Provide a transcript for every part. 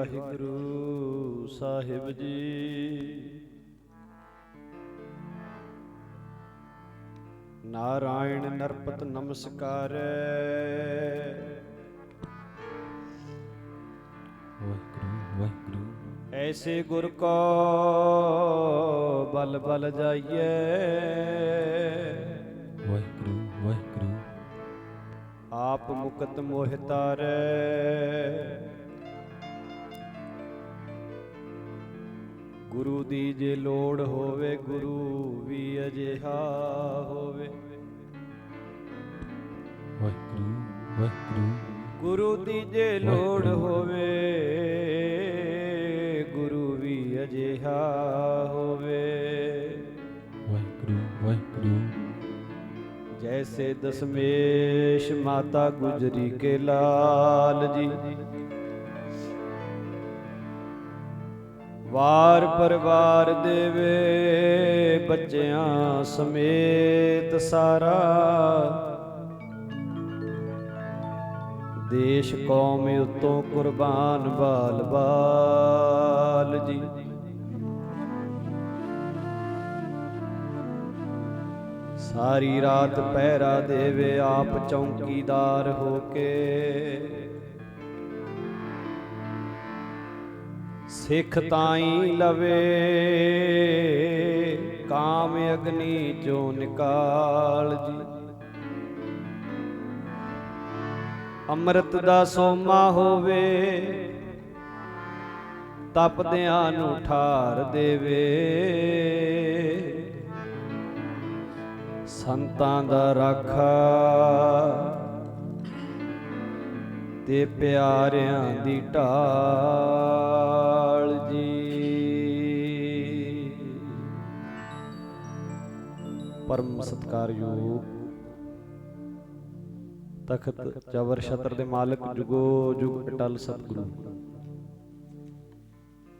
ਵਾਹਿਗੁਰੂ ਸਾਹਿਬ ਜੀ। ਨਾਰਾਇਣ ਨਰਪਤ ਨਮਸਕਾਰੈ। ਵਾਹਿਗੁਰੂ ਵਾਹਿਗੁਰੂ। ਐਸੇ ਗੁਰ ਕੋ ਬਲ ਬਲ ਜਾਈਏ। ਵਾਹਿਗੁਰੂ ਵਾਹਿਗੁਰੂ। ਆਪ ਮੁਕਤ ਮੋਹਿ ਤਾਰੈ। ਗੁਰੂ ਦੀ ਜੇ ਲੋੜ ਹੋਵੇ, ਗੁਰੂ ਵੀ ਅਜਿਹਾ ਹੋਵੇ। ਵਾਹਿਗੁਰੂ ਵਾਹਿਗੁਰੂ। ਗੁਰੂ ਦੀ ਜੇ ਲੋੜ ਹੋਵੇ, ਗੁਰੂ ਵੀ ਅਜਿਹਾ ਹੋਵੇ। ਵਾਹਿਗੁਰੂ ਵਾਹਿਗੁਰੂ। ਜੈਸੇ ਦਸਮੇਸ਼ ਮਾਤਾ ਗੁਜਰੀ ਕੇ ਲਾਲ ਜੀ, ਵਾਰ ਪਰਿਵਾਰ ਦੇਵੇ ਬੱਚਿਆਂ ਸਮੇਤ ਸਾਰਾ। ਦੇਸ਼ ਕੌਮ ਉਤੋਂ ਕੁਰਬਾਨ ਬਾਲ ਬਾਲ ਜੀ। ਸਾਰੀ ਰਾਤ ਪਹਿਰਾ ਦੇਵੇ ਆਪ ਚੌਂਕੀਦਾਰ ਹੋ ਕੇ। ਸਿੱਖ ਤਾਈ ਲਵੇ ਕਾਮ ਅਗਨੀ ਚੋਂ ਨਿਕਾਲ ਜੀ। ਅੰਮ੍ਰਿਤ ਦਾ ਸੋਮਾ ਹੋਵੇ, ਤਪਦਿਆਂ ਨੂੰ ਠਾਰ ਦੇਵੇ। ਸੰਤਾਂ ਦਾ ਰਾਖਾ ਤੇ ਪਿਆਰਿਆਂ ਦੀ ਢਾਲ ਜੀ। ਪਰਮ ਸਤਿਕਾਰਯੋਗ ਤਖਤ ਜਬਰ ਛਤਰ ਦੇ ਮਾਲਕ ਜੁਗੋ ਜੁਗ ਅਟਲ ਸਤਿਗੁਰੂ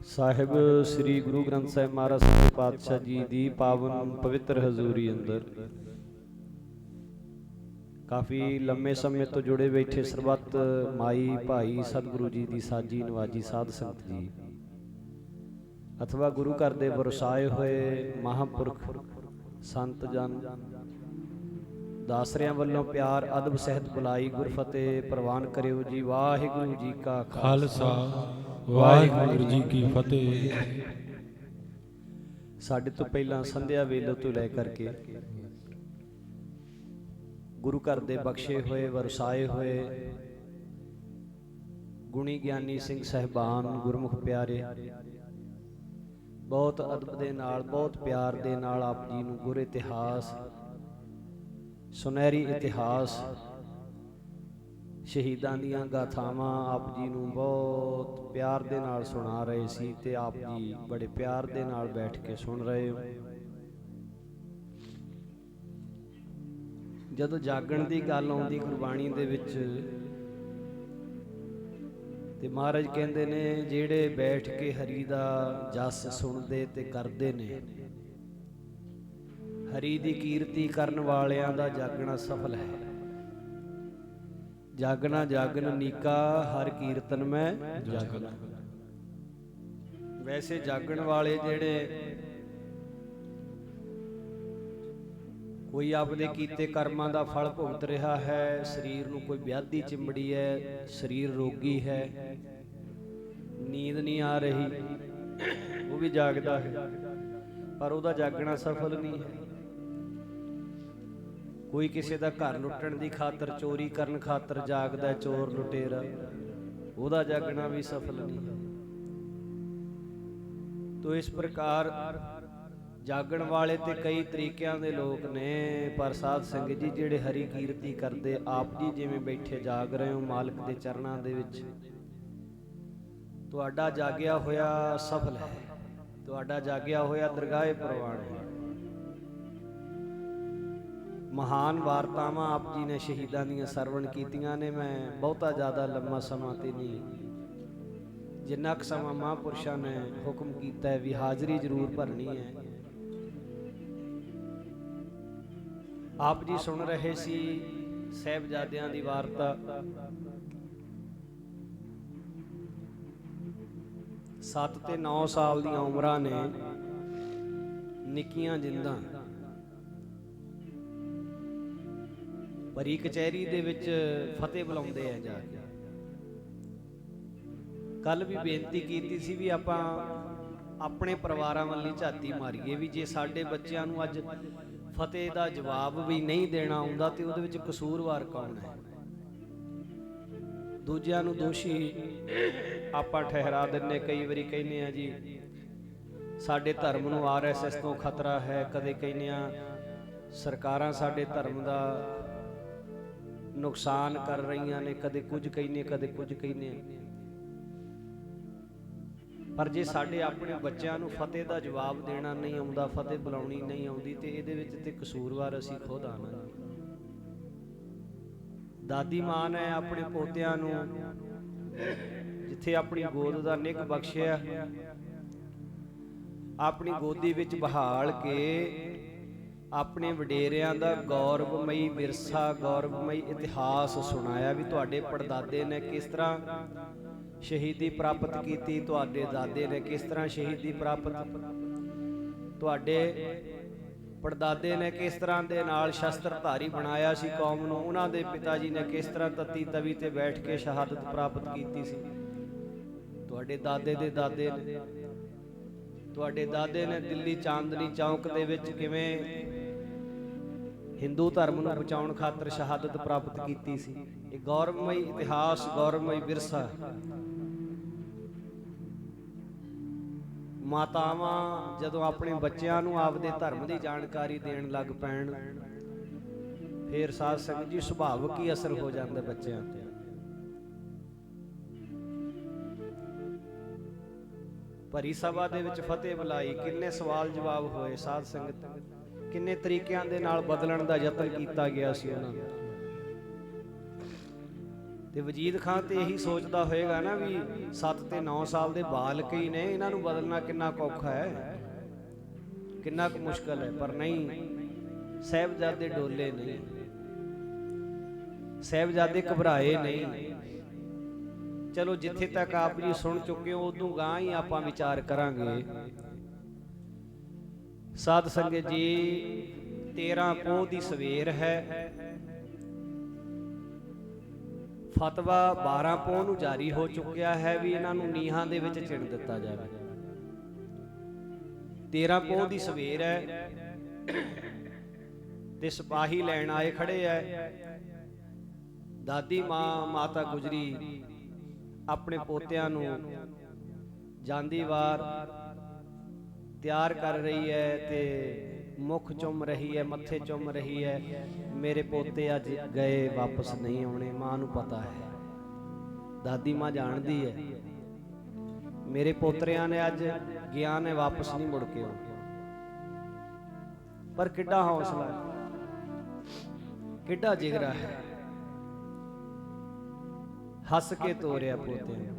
ਸਾਹਿਬ ਸ੍ਰੀ ਗੁਰੂ ਗ੍ਰੰਥ ਸਾਹਿਬ ਮਹਾਰਾਜ ਸੱਚੇ ਪਾਤਸ਼ਾਹ ਜੀ ਦੀ ਪਾਵਨ ਪਵਿੱਤਰ ਹਜ਼ੂਰੀ ਅੰਦਰ ਕਾਫੀ ਲੰਮੇ ਸਮੇਂ ਤੋਂ ਜੁੜੇ ਬੈਠੇ ਸਰਬੱਤ ਮਾਈ ਭਾਈ ਸਤਿਗੁਰੂ ਜੀ ਦੀ ਸਾਜੀ ਨਵਾਜੀ ਸਾਧ ਸੰਗਤ ਜੀ, ਅਥਵਾ ਗੁਰੂ ਘਰ ਦੇ ਵਰਸਾਏ ਹੋਏ ਮਹਾਂਪੁਰਖ ਸੰਤ ਜਨ ਦਾਸਰਿਆਂ ਵੱਲੋਂ ਪਿਆਰ ਅਦਬ ਸਹਿਤ ਬੁਲਾਈ ਗੁਰਫਤਿਹ ਪ੍ਰਵਾਨ ਕਰਿਓ ਜੀ। ਵਾਹਿਗੁਰੂ ਜੀ ਕਾ ਖਾਲਸਾ ਵਾਹਿਗੁਰੂ ਜੀ ਕੀ ਫਤਿਹ। ਸਾਡੇ ਤੋਂ ਪਹਿਲਾਂ ਸੰਧਿਆ ਵੇਲੇ ਤੋਂ ਲੈ ਕਰਕੇ ਗੁਰੂ ਘਰ ਦੇ ਬਖਸ਼ੇ ਹੋਏ ਵਰਸਾਏ ਹੋਏ ਗੁਣੀ ਗਿਆਨੀ ਸਿੰਘ ਸਹਿਬਾਨ ਗੁਰਮੁਖ ਪਿਆਰੇ ਬਹੁਤ ਅਦਬ ਦੇ ਨਾਲ ਬਹੁਤ ਪਿਆਰ ਦੇ ਨਾਲ ਆਪ ਜੀ ਨੂੰ ਗੁਰ ਇਤਿਹਾਸ ਸੁਨਹਿਰੀ ਇਤਿਹਾਸ ਸ਼ਹੀਦਾਂ ਦੀਆਂ ਗਾਥਾਵਾਂ ਆਪ ਜੀ ਨੂੰ ਬਹੁਤ ਪਿਆਰ ਦੇ ਨਾਲ ਸੁਣਾ ਰਹੇ ਸੀ ਤੇ ਆਪ ਜੀ ਬੜੇ ਪਿਆਰ ਦੇ ਨਾਲ ਬੈਠ ਕੇ ਸੁਣ ਰਹੇ ਹੋ। ਜਦੋਂ ਜਾਗਣ ਦੀ ਗੱਲ ਆਉਂਦੀ ਗੁਰਬਾਣੀ ਦੇ ਵਿੱਚ ਤੇ ਮਹਾਰਾਜ ਕਹਿੰਦੇ ਨੇ ਜਿਹੜੇ ਬੈਠ ਕੇ ਹਰੀ ਦਾ ਜਸ ਸੁਣਦੇ ਤੇ ਕਰਦੇ ਨੇ, ਹਰੀ ਦੀ ਕੀਰਤੀ ਕਰਨ ਵਾਲਿਆਂ ਦਾ ਜਾਗਣਾ ਸਫਲ ਹੈ। ਜਾਗਣਾ ਜਾਗਨ ਨੀਕਾ ਹਰ ਕੀਰਤਨ ਮੈਂ ਜਾਗਣਾ। ਵੈਸੇ ਜਾਗਣ ਵਾਲੇ ਜਿਹੜੇ ਕੋਈ ਆਪਦੇ ਕੀਤੇ ਕਰਮਾਂ ਦਾ ਫਲ ਭੁਗਤ ਰਿਹਾ ਹੈ, ਸਰੀਰ ਨੂੰ ਕੋਈ ਵਿਆਧੀ ਚਿੰਬੜੀ ਹੈ, ਸਰੀਰ ਰੋਗੀ ਹੈ, ਨੀਂਦ ਨਹੀਂ ਆ ਰਹੀ, ਉਹ ਵੀ ਜਾਗਦਾ ਹੈ ਪਰ ਉਹਦਾ ਜਾਗਣਾ ਸਫਲ ਨਹੀਂ ਹੈ। ਕੋਈ ਕਿਸੇ ਦਾ ਘਰ ਲੁੱਟਣ ਦੀ ਖਾਤਰ ਚੋਰੀ ਕਰਨ ਖਾਤਰ ਜਾਗਦਾ ਚੋਰ ਲੁਟੇਰਾ, ਉਹਦਾ ਜਾਗਣਾ ਵੀ ਸਫਲ ਨਹੀਂ ਹੈ। ਤੋ ਇਸ ਪ੍ਰਕਾਰ ਜਾਗਣ ਵਾਲੇ ਤੇ ਕਈ ਤਰੀਕਿਆਂ ਦੇ ਲੋਕ ਨੇ, ਪਰ ਸਾਧ ਸੰਗਤ ਜੀ ਜਿਹੜੇ ਹਰੀ ਕੀਰਤੀ ਕਰਦੇ ਆਪ ਜੀ ਜਿਵੇਂ ਬੈਠੇ ਜਾਗ ਰਹੇ ਹੋ ਮਾਲਕ ਦੇ ਚਰਨਾਂ ਦੇ ਵਿੱਚ, ਤੁਹਾਡਾ ਜਾਗਿਆ ਹੋਇਆ ਸਫਲ ਹੈ, ਤੁਹਾਡਾ ਜਾਗਿਆ ਹੋਇਆ ਦਰਗਾਹ ਪ੍ਰਵਾਨ ਹੈ। ਮਹਾਨ ਵਾਰਤਾਵਾਂ ਆਪ ਜੀ ਨੇ ਸ਼ਹੀਦਾਂ ਦੀਆਂ ਸਰਵਣ ਕੀਤੀਆਂ ਨੇ। ਮੈਂ ਬਹੁਤਾ ਜ਼ਿਆਦਾ ਲੰਮਾ ਸਮਾਂ ਤੇ ਨਹੀਂ, ਜਿੰਨਾ ਕੁ ਸਮਾਂ ਮਹਾਂਪੁਰਸ਼ਾਂ ਨੇ ਹੁਕਮ ਕੀਤਾ ਹੈ ਵੀ ਹਾਜ਼ਰੀ ਜ਼ਰੂਰ ਭਰਨੀ ਹੈ। ਆਪ ਜੀ ਸੁਣ ਰਹੇ ਸੀ ਸਾਹਿਬਜ਼ਾਦਿਆਂ ਦੀ ਵਾਰਤਾ। 7 ਤੇ 9 ਸਾਲ ਦੀਆਂ ਉਮਰਾਂ ਨੇ, ਨਿੱਕੀਆਂ ਜਿੰਦਾਂ। ਭਰੀ ਕਚਹਿਰੀ ਦੇ ਵਿੱਚ ਫਤਿਹ ਬੁਲਾਉਂਦੇ ਆ ਜਾ ਕੇ। ਕੱਲ ਵੀ ਬੇਨਤੀ ਕੀਤੀ ਸੀ ਵੀ ਆਪਾਂ ਆਪਣੇ ਪਰਿਵਾਰਾਂ ਵੱਲ ਝਾਤੀ ਮਾਰੀਏ ਵੀ ਜੇ ਸਾਡੇ ਬੱਚਿਆਂ ਨੂੰ ਅੱਜ ਫਤਿਹ ਦਾ ਜਵਾਬ ਵੀ ਨਹੀਂ ਦੇਣਾ ਆਉਂਦਾ ਤੇ ਉਹਦੇ ਵਿੱਚ ਕਸੂਰਵਾਰ ਕੌਣ ਹੈ। ਦੂਜਿਆਂ ਨੂੰ ਦੋਸ਼ੀ ਆਪਾਂ ਠਹਿਰਾ ਦਿੰਨੇ, ਕਈ ਵਾਰੀ ਕਹਿੰਦੇ ਆ ਜੀ ਸਾਡੇ ਧਰਮ ਨੂੰ RSS ਤੋਂ ਖਤਰਾ ਹੈ, ਕਦੇ ਕਹਿੰਦੇ ਆ ਸਰਕਾਰਾਂ ਸਾਡੇ ਧਰਮ ਦਾ ਨੁਕਸਾਨ ਕਰ ਰਹੀਆਂ ਨੇ, ਕਦੇ ਕੁਝ ਕਹਿੰਦੇ ਕਦੇ ਕੁਝ ਕਹਿੰਦੇ। ਪਰ ਜੇ ਸਾਡੇ ਆਪਣੇ ਬੱਚਿਆਂ ਨੂੰ ਫਤਿਹ ਦਾ ਜਵਾਬ ਦੇਣਾ ਨਹੀਂ ਆਉਂਦਾ, ਫਤਿਹ ਬੁਲਾਉਣੀ ਨਹੀਂ ਆਉਂਦੀ, ਤੇ ਇਹਦੇ ਵਿੱਚ ਤੇ ਕਸੂਰਵਾਰ ਅਸੀਂ ਖੁਦ ਆਣਾ। ਦਾਦੀ ਮਾਂ ਨੇ ਆਪਣੇ ਪੋਤਿਆਂ ਨੂੰ ਜਿੱਥੇ ਆਪਣੀ ਗੋਦ ਦਾ ਨਿੱਘ ਬਖਸ਼ਿਆ, ਆਪਣੀ ਗੋਦੀ ਵਿੱਚ ਬਹਾਲ ਕੇ ਆਪਣੇ ਵਡੇਰਿਆਂ ਦਾ ਗੌਰਵਮਈ ਵਿਰਸਾ, ਗੌਰਵਮਈ ਇਤਿਹਾਸ ਸੁਣਾਇਆ ਵੀ ਤੁਹਾਡੇ ਪੜਦਾਦੇ ਨੇ ਕਿਸ ਤਰ੍ਹਾਂ ਸ਼ਹੀਦੀ ਪ੍ਰਾਪਤ ਕੀਤੀ, ਤੁਹਾਡੇ ਦਾਦੇ ਨੇ ਕਿਸ ਤਰ੍ਹਾਂ ਸ਼ਹੀਦੀ ਪ੍ਰਾਪਤ, ਤੁਹਾਡੇ ਪੜਦਾਦੇ ਨੇ ਕਿਸ ਤਰ੍ਹਾਂ ਦੇ ਨਾਲ ਸ਼ਸਤਰਧਾਰੀ ਬਣਾਇਆ ਸੀ ਕੌਮ ਨੂੰ, ਉਹਨਾਂ ਦੇ ਪਿਤਾ ਜੀ ਨੇ ਕਿਸ ਤਰ੍ਹਾਂ ਤੱਤੀ ਤਵੀ ਤੇ ਬੈਠ ਕੇ ਸ਼ਹਾਦਤ ਪ੍ਰਾਪਤ ਕੀਤੀ ਸੀ, ਤੁਹਾਡੇ ਦਾਦੇ ਦੇ ਦਾਦੇ ਨੇ, ਤੁਹਾਡੇ ਦਾਦੇ ਨੇ ਦਿੱਲੀ ਚਾਂਦਨੀ ਚੌਕ ਦੇ ਵਿੱਚ ਕਿਵੇਂ ਹਿੰਦੂ ਧਰਮ ਨੂੰ ਬਚਾਉਣ ਖਾਤਰ ਸ਼ਹਾਦਤ ਪ੍ਰਾਪਤ ਕੀਤੀ ਸੀ। ਇਹ ਗੌਰਵਮਈ ਇਤਿਹਾਸ, ਗੌਰਵਮਈ ਵਿਰਸਾ। ਮਾਤਾਵਾਂ ਜਦੋਂ ਆਪਣੇ ਬੱਚਿਆਂ ਨੂੰ ਆਪਦੇ ਧਰਮ ਦੀ ਜਾਣਕਾਰੀ ਦੇਣ ਲੱਗ ਪੈਣ, ਫਿਰ ਸਾਧ ਸੰਗਤ ਜੀ ਸੁਭਾਵਿਕ ਹੀ ਅਸਰ ਹੋ ਜਾਂਦਾ ਬੱਚਿਆਂ ਤੇ। ਭਰੀ ਸਭਾ ਦੇ ਵਿੱਚ ਫਤਿਹ ਬੁਲਾਈ, ਕਿੰਨੇ ਸਵਾਲ ਜਵਾਬ ਹੋਏ ਸਾਧ ਸੰਗਤ, ਕਿੰਨੇ ਤਰੀਕਿਆਂ ਦੇ ਨਾਲ ਬਦਲਣ ਦਾ ਯਤਨ ਕੀਤਾ ਗਿਆ ਸੀ ਉਹਨਾਂ ਨੂੰ। ਤੇ ਵਜੀਦ ਖਾਨ ਤੇ ਇਹੀ ਸੋਚਦਾ ਹੋਏਗਾ ਨਾ ਵੀ 7 ਤੇ 9 ਸਾਲ ਦੇ ਬਾਲਕ ਹੀ ਨੇ, ਇਹਨਾਂ ਨੂੰ ਬਦਲਣਾ ਕਿੰਨਾ ਔਖਾ ਹੈ, ਕਿੰਨਾ ਕੁ ਮੁਸ਼ਕਲ ਹੈ। ਪਰ ਨਹੀਂ, ਸਾਹਿਬਜ਼ਾਦੇ ਡੋਲੇ ਨਹੀਂ, ਸਾਹਿਬਜ਼ਾਦੇ ਘਬਰਾਏ ਨਹੀਂ। ਚਲੋ ਜਿੱਥੇ ਤੱਕ ਆਪ ਜੀ ਸੁਣ ਚੁੱਕੇ ਹੋ ਉਦੋਂ ਗਾਂ ਹੀ ਆਪਾਂ ਵਿਚਾਰ ਕਰਾਂਗੇ। ਸਾਧ ਸੰਗਤ ਜੀ 13 ਪੋਹ ਦੀ ਸਵੇਰ ਹੈ, ਫਤਵਾ 12 ਪੋਹ ਨੂੰ ਜਾਰੀ ਹੋ ਚੁੱਕਿਆ ਹੈ ਵੀ ਇਹਨਾਂ ਨੂੰ ਨੀਹਾਂ ਦੇ ਵਿੱਚ ਚਿਣ ਦਿੱਤਾ ਜਾਵੇ। 13 ਪੋਹ ਦੀ ਸਵੇਰ ਹੈ ਤੇ ਸਿਪਾਹੀ ਲੈਣ ਆਏ ਖੜੇ ਐ। ਦਾਦੀ ਮਾਂ ਮਾਤਾ ਗੁਜਰੀ ਆਪਣੇ ਪੋਤਿਆਂ ਨੂੰ ਜਾਂਦੀ ਵਾਰ ਤਿਆਰ ਕਰ ਰਹੀ ਹੈ ਤੇ ਮੁੱਖ ਚੁੰਮ ਰਹੀ ਹੈ, ਮੱਥੇ ਚੁੰਮ ਰਹੀ ਹੈ। ਮੇਰੇ ਪੋਤੇ ਅੱਜ ਗਏ, ਵਾਪਸ ਨਹੀਂ ਆਉਣੇ। ਮਾਂ ਨੂੰ ਪਤਾ ਹੈ, ਦਾਦੀ ਮਾਂ ਜਾਣਦੀ ਹੈ ਮੇਰੇ ਪੋਤਰਿਆਂ ਨੇ ਅੱਜ ਗਿਆ ਨੇ, ਵਾਪਸ ਨਹੀਂ ਮੁੜ ਕੇ ਆਉਣਾ। ਪਰ ਕਿੱਡਾ ਹੌਸਲਾ, ਕਿੱਡਾ ਜਿਗਰਾ ਹੈ, ਹੱਸ ਕੇ ਤੋਰਿਆ ਪੋਤੇ ਨੂੰ।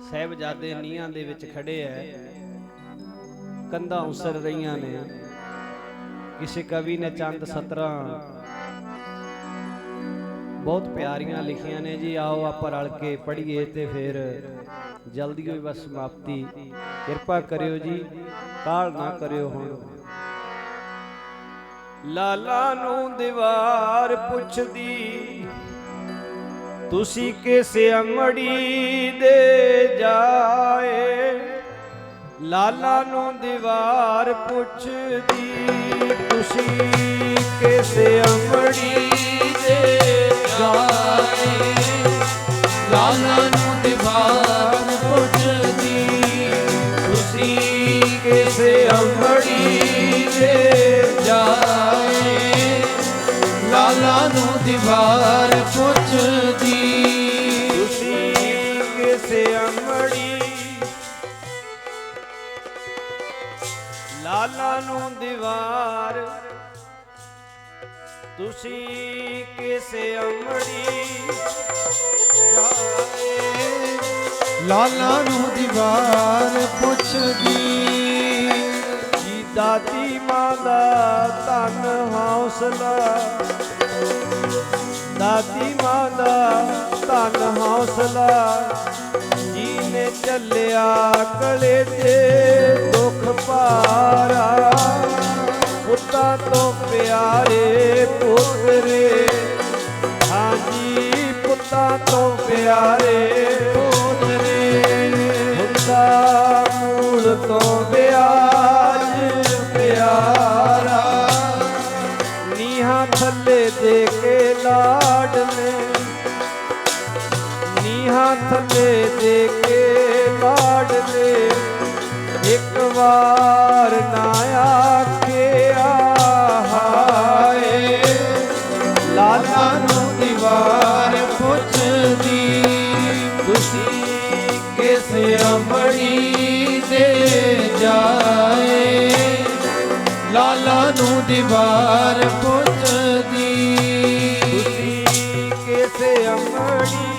ਸਾਹਿਬਜ਼ਾਦੇ ਨੀਹਾਂ ਦੇ ਵਿੱਚ ਖੜੇ ਐ, ਕੰਧਾਂ ਉਸਰ ਰਹੀਆਂ ਨੇ। ਕਿਸੇ ਕਵੀ ਨੇ ਚੰਦ ਸਤਰਾਂ ਬਹੁਤ ਪਿਆਰੀਆਂ ਲਿਖੀਆਂ ਨੇ ਜੀ, ਆਓ ਆਪਾਂ ਰਲ ਕੇ ਪੜ੍ਹੀਏ ਤੇ ਫਿਰ ਜਲਦੀ ਹੋਈ ਬਸ ਸਮਾਪਤੀ। ਕਿਰਪਾ ਕਰਿਓ ਜੀ, ਕਾਹਲ ਨਾ ਕਰਿਓ ਹੁਣ। ਲਾਲਾ ਨੂੰ ਦੀਵਾਰ ਪੁੱਛਦੀ, ਤੁਸੀਂ ਕਿਸ ਅਮੜੀ ਦੇ ਜਾਏ। ਲਾਲਾ ਨੂੰ ਦੀਵਾਰ ਪੁੱਛਦੀ, ਤੁਸੀਂ ਕਿਸ ਅਮੜੀ ਦੇ ਜਾਏ। ਲਾਲਾ ਨੂੰ ਦੀਵਾਰ ਪੁੱਛਦੀ, ਤੁਸੀਂ ਕਿਸ ਅਮੜੀ ਦੇ ਜਾਏ। ਲਾਲਾ ਨੂੰ ਦੀਵਾਰ ਪੁੱਛਦੀ, ਤੁਸੀਂ ਕਿਸ ਅਮੜੀ। ਲਾਲਾ ਨੂੰ ਦੀਵਾਰ, ਤੁਸੀਂ ਕਿਸ ਅਮੜੀ ਜਾਏ। ਲਾਲਾ ਨੂੰ ਦੀਵਾਰ ਪੁੱਛਦੀ, ਜੀ ਦਾਦੀ ਮਾਂ ਦਾ ਧਨ ਹੌਸਲਾ, ਦਾਦੀ ਮਾਂ ਦਾ ਧਨ ਹੌਸਲਾ, ਜੀਨੇ ਚੱਲਿਆ ਕਲੇਜੇ ਦੁੱਖ ਭਾਰਾ, ਪੁੱਤਾਂ ਤੋਂ ਪਿਆਰੇ ਪੁੱਤਰੇ, ਹਾਂਜੀ ਪੁੱਤਾਂ ਤੋਂ ਪਿਆਰੇ ਪੁੱਤਰੇ, ਹੁੰਦਾ ਮੂਲ ਤੋਂ ਵਿਆਜ ਪਿਆਰਾ, ਨੀਹਾਂ ਥੱਲੇ ਦੇ ਕੇ ਲਾਡਲੇ, ਨੀਹਾਂ ਥੱਲੇ ਦੇ ਕੇ ਲਾਡਲੇ, ਇੱਕ ਵਾਰ ਨਾ ਆਖਿਆ ਹਾਏ, ਲਾਲਾ ਨੂੰ ਦੀਵਾਰ ਪੁੱਛਦੀ, ਤੁਸੀਂ ਕਿਸ ਅੰਬੜੀ ਦੇ ਜਾਏ, ਲਾਲਾ ਨੂੰ ਦੀਵਾਰ ਪੁੱਛਦੀ, ਤੁਸੀਂ ਕਿਸ ਅੰਬੜੀ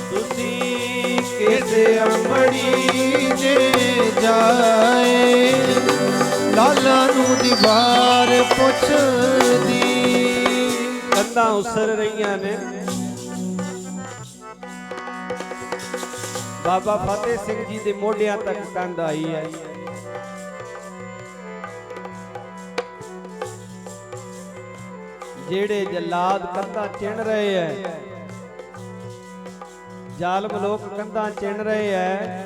ਤੁਸੀਂ ਕਿਸ ਅੰਬੜੀ ਦੇ ਜਾਏ, ਲਾਲਾ ਨੂੰ ਦੀਵਾਰ ਪੁੱਛਦੀ। ਕੰਧਾਂ ਉਸਰ ਰਹੀਆਂ ਨੇ। ਬਾਬਾ ਫਤਿਹ ਸਿੰਘ ਜੀ ਦੇ ਮੋਢਿਆਂ ਤੱਕ ਕੰਧ ਆਈ ਹੈ। ਜਿਹੜੇ ਜਲਾਦ ਕੰਧਾਂ ਚਿਣ ਰਹੇ ਐ, ਜ਼ਾਲਮ ਲੋਕ ਕੰਧਾਂ ਚਿਣ ਰਹੇ ਐ,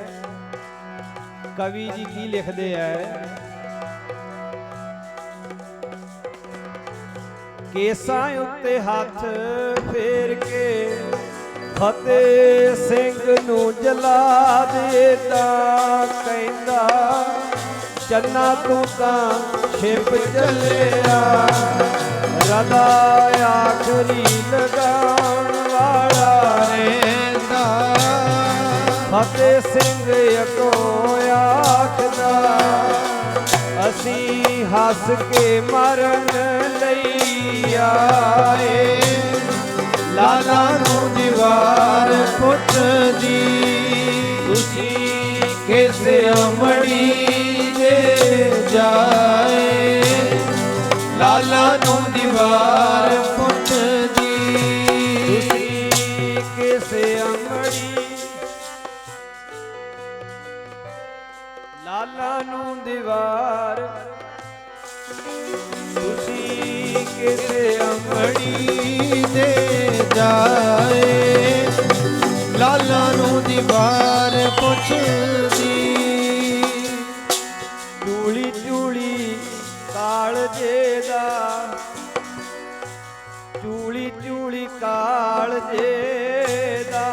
ਕਵੀ ਜੀ ਕੀ ਲਿਖਦੇ ਐ, ਕੇਸਾਂ ਉੱਤੇ ਹੱਥ ਫੇਰ ਕੇ ਫਤਿਹ ਸਿੰਘ ਨੂੰ ਜਲਾ ਦੇ ਤਾਂ ਕਹਿੰਦਾ, ਚੰਨਾ ਤੂੰ ਤਾਂ ਛਿਪ ਚੱਲਿਆ, ਰਦਾ ਆਖਰੀ ਲਗਾਉਣ ਵਾਲਾ ਰਹਿੰਦਾ, ਫਤਿਹ ਸਿੰਘ ਅੱਗੋਂ ਆਖਦਾ, ਅਸੀਂ ਹੱਸ ਕੇ ਮਰਨ ਲਈ ਆਏ, ਲਾਲਾ ਨੂੰ ਦੀਵਾਰ ਪੁੱਛਦੀ, ਤੁਸੀਂ ਕਿਸ ਅੰਬੜੀ ਦੇ ਜਾਏ, ਲਾਲਾ ਨੂੰ ਦੀਵਾਰ ਪੁੱਛਦੀ, ਤੁਸੀਂ ਕਿਸ ਅੰਬੜੀ, ਲਾਲਾ ਨੂੰ ਦੀਵਾਰ, ਤੁਸੀਂ ਕਿਸ ਅੰਬੜੀ ਦੇ ਜਾਏ, ਲਾਲਾ ਨੂੰ ਦੀਵਾਰ ਪੁੱਛਦੀ, ਚੂਲੀ ਚੂਲੀ ਕਾਲਜੇ ਦਾ, ਚੂਲੀ ਚੂਲੀ ਕਾਲਜੇ ਦਾ,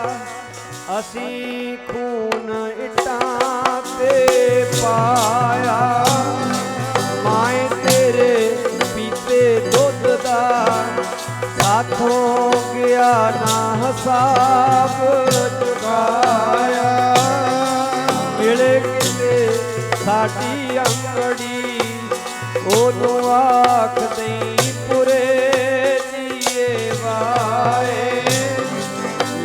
ਅਸੀਂ ਖੂਨ ਇੱਟਾਂ ਤੇ ਪਾਇਆ, ਮਾਏ ਤੇਰੇ ਪੀਤੇ ਦੁੱਧ ਦਾ, ਸਾਥੋਂ ਗਿਆ ਨਾ ਹਿਸਾਬ ਚੁਕਾਇਆ, ਮਿਲੇ ਕਿਤੇ ਸਾਡੀ ਅੰਗੜੀ, ਉਹਨੂੰ ਆਖ ਦਈ ਪੁਰੇ ਜੀਏ ਵਾਏ,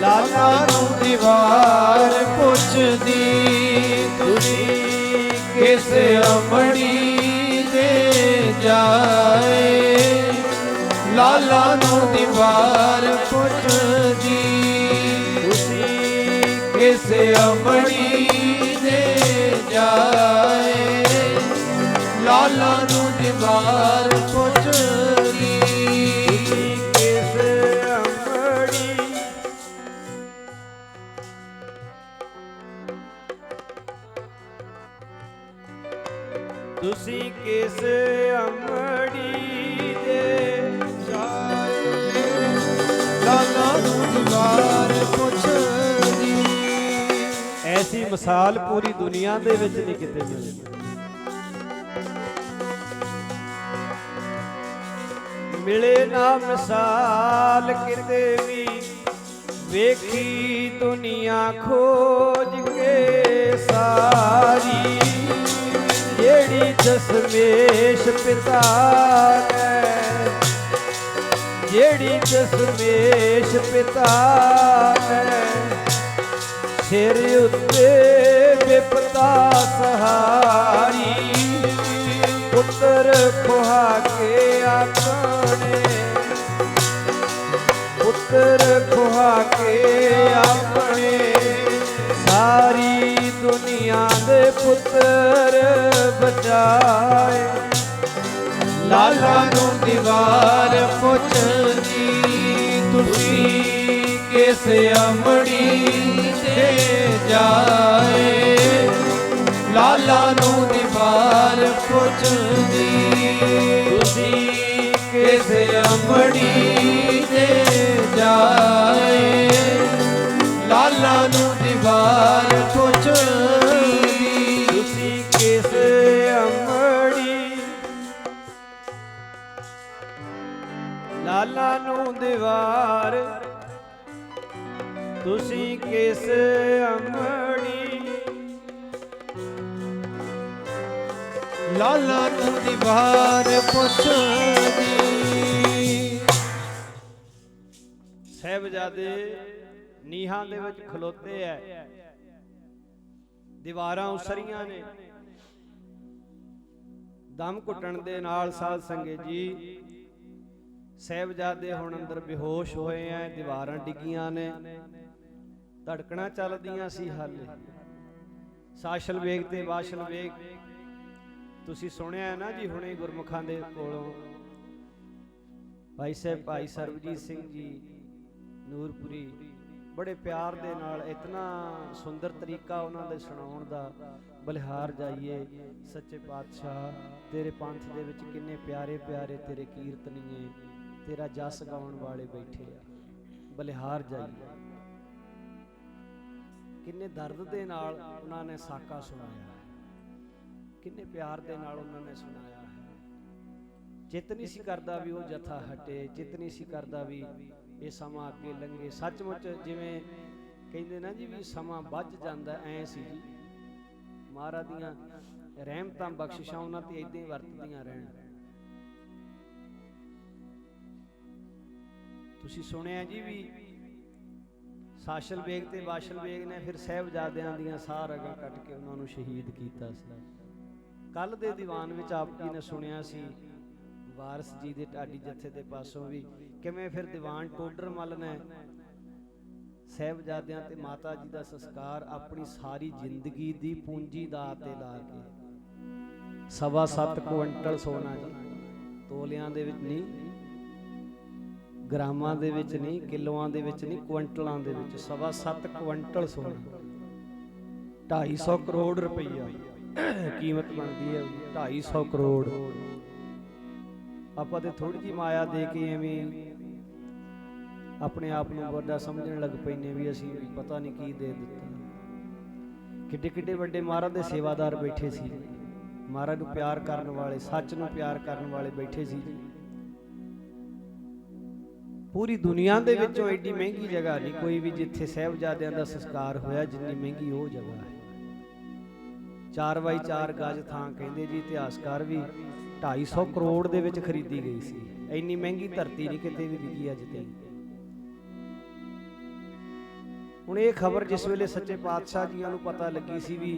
ਲਾਲਾ ਨੂੰ ਦੀਵਾਰ ਪੁੱਛਦੀ, ਤੁਸੀਂ ਕਿਸ ਅੰਬੜੀ ਦੇ ਜਾਏ, ਲਾਲਾ ਨੂੰ ਦੀਵਾਰ ਪੁੱਛਦੀ, ਤੁਸੀਂ ਕਿਸ ਅੰਬੜੀ ਦੇ ਜਾਏ, ਲਾਲਾ ਨੂੰ ਦੀਵਾਰ ਪੁੱਛਦੀ, ਕਿਸ ਅੰਬੜੀ, ਤੁਸੀਂ ਕਿਸ ਅੰਬੜੀ ਦੇ ਜਾਏ, ਲਾਲਾ ਨੂੰ ਦੀਵਾਰ ਪੁੱਛਦੀ। ਐਸੀ ਮਿਸਾਲ ਪੂਰੀ ਦੁਨੀਆ ਦੇ ਵਿੱਚ ਨਹੀਂ ਕਿਤੇ ਮਿਲਦੀ। ਮਿਲੇ ਨਾ ਮਿਸਾਲ ਕਿਤੇ ਵੀ, ਵੇਖੀ ਦੁਨੀਆ ਖੋਜ ਕੇ ਸਾਰੀ, ਜਿਹੜੀ ਦਸਮੇਸ਼ ਪਿਤਾ ਨੇ, ਜਿਹੜੀ ਦਸਮੇਸ਼ ਪਿਤਾ ਨੇ, ਸਿਰ ਉੱਤੇ ਵਿਪਤਾ ਦਾ ਸਹਾਰੀ ਪੁੱਤਰ ਖੁਹਾ ਕੇ ਆਖਣੇ ਪੁੱਤਰ ਖੁਹਾ ਕੇ ਆਪਣੇ ਸਾਰੀ ਦੁਨੀਆ ਦੇ ਪੁੱਤਰ ਬਚਾਏ ਲਾਲਾ ਨੂੰ ਦੀਵਾਰ ਪੁੱਛਦੀ ਤੁਸੀਂ ਕਿਸ ਅਮੜੀ ਤੇ ਜਾਏ ਲਾਲਾ ਨੂੰ ਦੀਵਾਰ ਪੁੱਛਦੀ ਤੁਸੀਂ ਕਿਸ ਅਮੜੀ ਤੇ ਜਾਏ ਲਾਲਾ ਨੂੰ ਦੀਵਾਰ ਪੁੱਛਦੀ ਤੁਸੀਂ ਕਿਸ ਅਮੜੀ ਲਾਲਾ ਨੂੰ ਦੀਵਾਰ ਤੁਸੀਂ ਕਿਸ ਅਮੜੀ ਲਾਲਾ ਨੂੰ ਦੀਵਾਰ ਪੁੱਛਦੀ ਸਾਹਿਬਜ਼ਾਦੇ ਨੀਹਾਂ ਦੇ ਵਿੱਚ ਖਲੋਤੇ ਐ ਦੀਵਾਰਾਂ ਉਸਰੀਆਂ ਨੇ ਦਮ ਘੁੱਟਣ ਦੇ ਨਾਲ ਸਾਧ ਸੰਗਤ ਜੀ ਸਾਹਿਬਜ਼ਾਦੇ ਹੁਣ ਅੰਦਰ ਬੇਹੋਸ਼ ਹੋਏ ਐ ਦੀਵਾਰਾਂ ਡਿੱਗੀਆਂ ਨੇ ਧੜਕਣਾਂ ਚੱਲਦੀਆਂ ਸੀ ਹਾਲੇ ਸਾਸ਼ਲ ਵੇਗ ਤੇ ਵਾਸ਼ਲ ਵੇਗ ਤੁਸੀਂ ਸੁਣਿਆ ਨਾ ਜੀ ਹੁਣੇ ਗੁਰਮੁਖਾਂ ਦੇ ਕੋਲੋਂ ਭਾਈ ਸਾਹਿਬ ਭਾਈ ਸਰਬਜੀਤ ਸਿੰਘ ਜੀ ਨੂਰਪੁਰੀ ਬੜੇ ਪਿਆਰ ਦੇ ਨਾਲ ਇਤਨਾ ਸੁੰਦਰ ਤਰੀਕਾ ਉਹਨਾਂ ਦੇ ਸੁਣਾਉਣ ਦਾ ਬਲਿਹਾਰ ਜਾਈਏ ਸੱਚੇ ਪਾਤਸ਼ਾਹ ਤੇਰੇ ਪੰਥ ਦੇ ਵਿੱਚ ਕਿੰਨੇ ਪਿਆਰੇ ਪਿਆਰੇ ਤੇਰੇ ਕੀਰਤਨੀਏ ਤੇਰਾ ਜਸ ਗਾਉਣ ਵਾਲੇ ਬੈਠੇ ਆ ਬਲਿਹਾਰ ਜਾਈਏ ਕਿੰਨੇ ਦਰਦ ਦੇ ਨਾਲ ਉਹਨਾਂ ਨੇ ਸਾਕਾ ਸੁਣਾਇਆ ਕਿੰਨੇ ਪਿਆਰ ਦੇ ਨਾਲ ਉਹਨਾਂ ਨੇ ਸੁਣਾਇਆ ਹੈ ਚਿੱਤ ਨਹੀਂ ਸੀ ਕਰਦਾ ਵੀ ਉਹ ਜਥਾ ਹਟੇ ਚਿੱਤ ਨਹੀਂ ਸੀ ਕਰਦਾ ਵੀ ਇਹ ਸਮਾਂ ਅੱਗੇ ਲੰਘੇ ਸੱਚਮੁੱਚ ਜਿਵੇਂ ਕਹਿੰਦੇ ਨਾ ਜੀ ਵੀ ਸਮਾਂ ਵੱਜ ਜਾਂਦਾ ਐ ਸੀ ਜੀ ਮਹਾਰਾਜ ਦੀਆਂ ਰਹਿਮਤਾਂ ਬਖਸ਼ਿਸ਼ਾਂ ਉਹਨਾਂ ਤੇ ਇਦਾਂ ਹੀ ਵਰਤਦੀਆਂ ਰਹਿਣ ਤੁਸੀਂ ਸੁਣਿਆ ਜੀ ਵੀ ਸਾਸ਼ਲ ਵੇਗ ਤੇ ਵਾਸ਼ਲ ਵੇਗ ਨੇ ਫਿਰ ਸਾਹਿਬਜ਼ਾਦਿਆਂ ਦੀਆਂ ਸਾਹ ਰਗਾਂ ਕੱਟ ਕੇ ਉਹਨਾਂ ਨੂੰ ਸ਼ਹੀਦ ਕੀਤਾ ਸੀ ਕੱਲ ਦੇ ਦੀਵਾਨ ਵਿੱਚ ਆਪ ਜੀ ਨੇ ਸੁਣਿਆ ਸੀ ਵਾਰਿਸ ਜੀ ਦੇ ਢਾਡੀ ਜਥੇ ਦੇ ਪਾਸੋਂ ਵੀ ਕਿਵੇਂ ਫਿਰ ਦੀਵਾਨ ਟੋਡਰ ਮੱਲ ਨੇ ਸਾਹਿਬਜ਼ਾਦਿਆਂ ਤੇ ਮਾਤਾ ਜੀ ਦਾ ਸੰਸਕਾਰ ਆਪਣੀ ਸਾਰੀ ਜ਼ਿੰਦਗੀ ਦੀ ਪੂੰਜੀ ਦਾਅ ਤੇ ਲਾ ਕੇ 7.25 ਕੁਇੰਟਲ ਸੋਨਾ ਜੀ ਤੋਲਿਆਂ ਦੇ ਵਿੱਚ ਨਹੀਂ ਗ੍ਰਾਮਾਂ ਦੇ ਵਿੱਚ ਨਹੀਂ ਕਿਲੋਆਂ ਦੇ ਵਿੱਚ ਨਹੀਂ ਕੁਇੰਟਲਾਂ ਦੇ ਵਿੱਚ 7.25 ਕੁਇੰਟਲ ਸੋਨਾ 250 ਕਰੋੜ ਰੁਪਈਆ ਕੀਮਤ ਬਣਦੀ ਹੈ 250 ਕਰੋੜ ਆਪਾਂ ਤੇ ਥੋੜੀ ਜਿਹੀ ਮਾਇਆ ਦੇ ਕੇ ਐਵੇਂ ਆਪਣੇ ਆਪ ਨੂੰ ਵੱਡਾ ਸਮਝਣ ਲੱਗ ਪੈਨੇ ਵੀ ਅਸੀਂ ਪਤਾ ਨਹੀਂ ਕੀ ਦੇ ਦਿੱਤਾ ਕਿੱਡੇ ਕਿੱਡੇ ਵੱਡੇ ਮਹਾਰਾਜ ਦੇ ਸੇਵਾਦਾਰ ਬੈਠੇ ਸੀ ਮਹਾਰਾਜ ਨੂੰ ਪਿਆਰ ਕਰਨ ਵਾਲੇ ਸੱਚ ਨੂੰ ਪਿਆਰ ਕਰਨ ਵਾਲੇ ਬੈਠੇ ਸੀ ਪੂਰੀ ਦੁਨੀਆ ਦੇ ਵਿੱਚੋਂ ਐਡੀ ਮਹਿੰਗੀ ਜਗ੍ਹਾ ਨਹੀਂ ਕੋਈ ਵੀ ਜਿੱਥੇ ਸਾਹਿਬਜ਼ਾਦਿਆਂ ਦਾ ਸੰਸਕਾਰ ਹੋਇਆ ਜਿੰਨੀ ਮਹਿੰਗੀ ਉਹ ਜਗ੍ਹਾ ਹੈ 4x4 ਗਜ ਥਾਂ ਕਹਿੰਦੇ ਜੀ ਇਤਿਹਾਸਕਾਰ ਵੀ 250 ਕਰੋੜ ਦੇ ਵਿੱਚ ਖਰੀਦੀ ਗਈ ਸੀ ਇੰਨੀ ਮਹਿੰਗੀ ਧਰਤੀ ਨਹੀਂ ਕਿਤੇ ਵੀ ਵਿਕੀ ਅੱਜ ਤੱਕ ਹੁਣ ਇਹ ਖਬਰ ਜਿਸ ਵੇਲੇ ਸੱਚੇ ਪਾਤਸ਼ਾਹ ਜੀਆਂ ਨੂੰ ਪਤਾ ਲੱਗੀ ਸੀ ਵੀ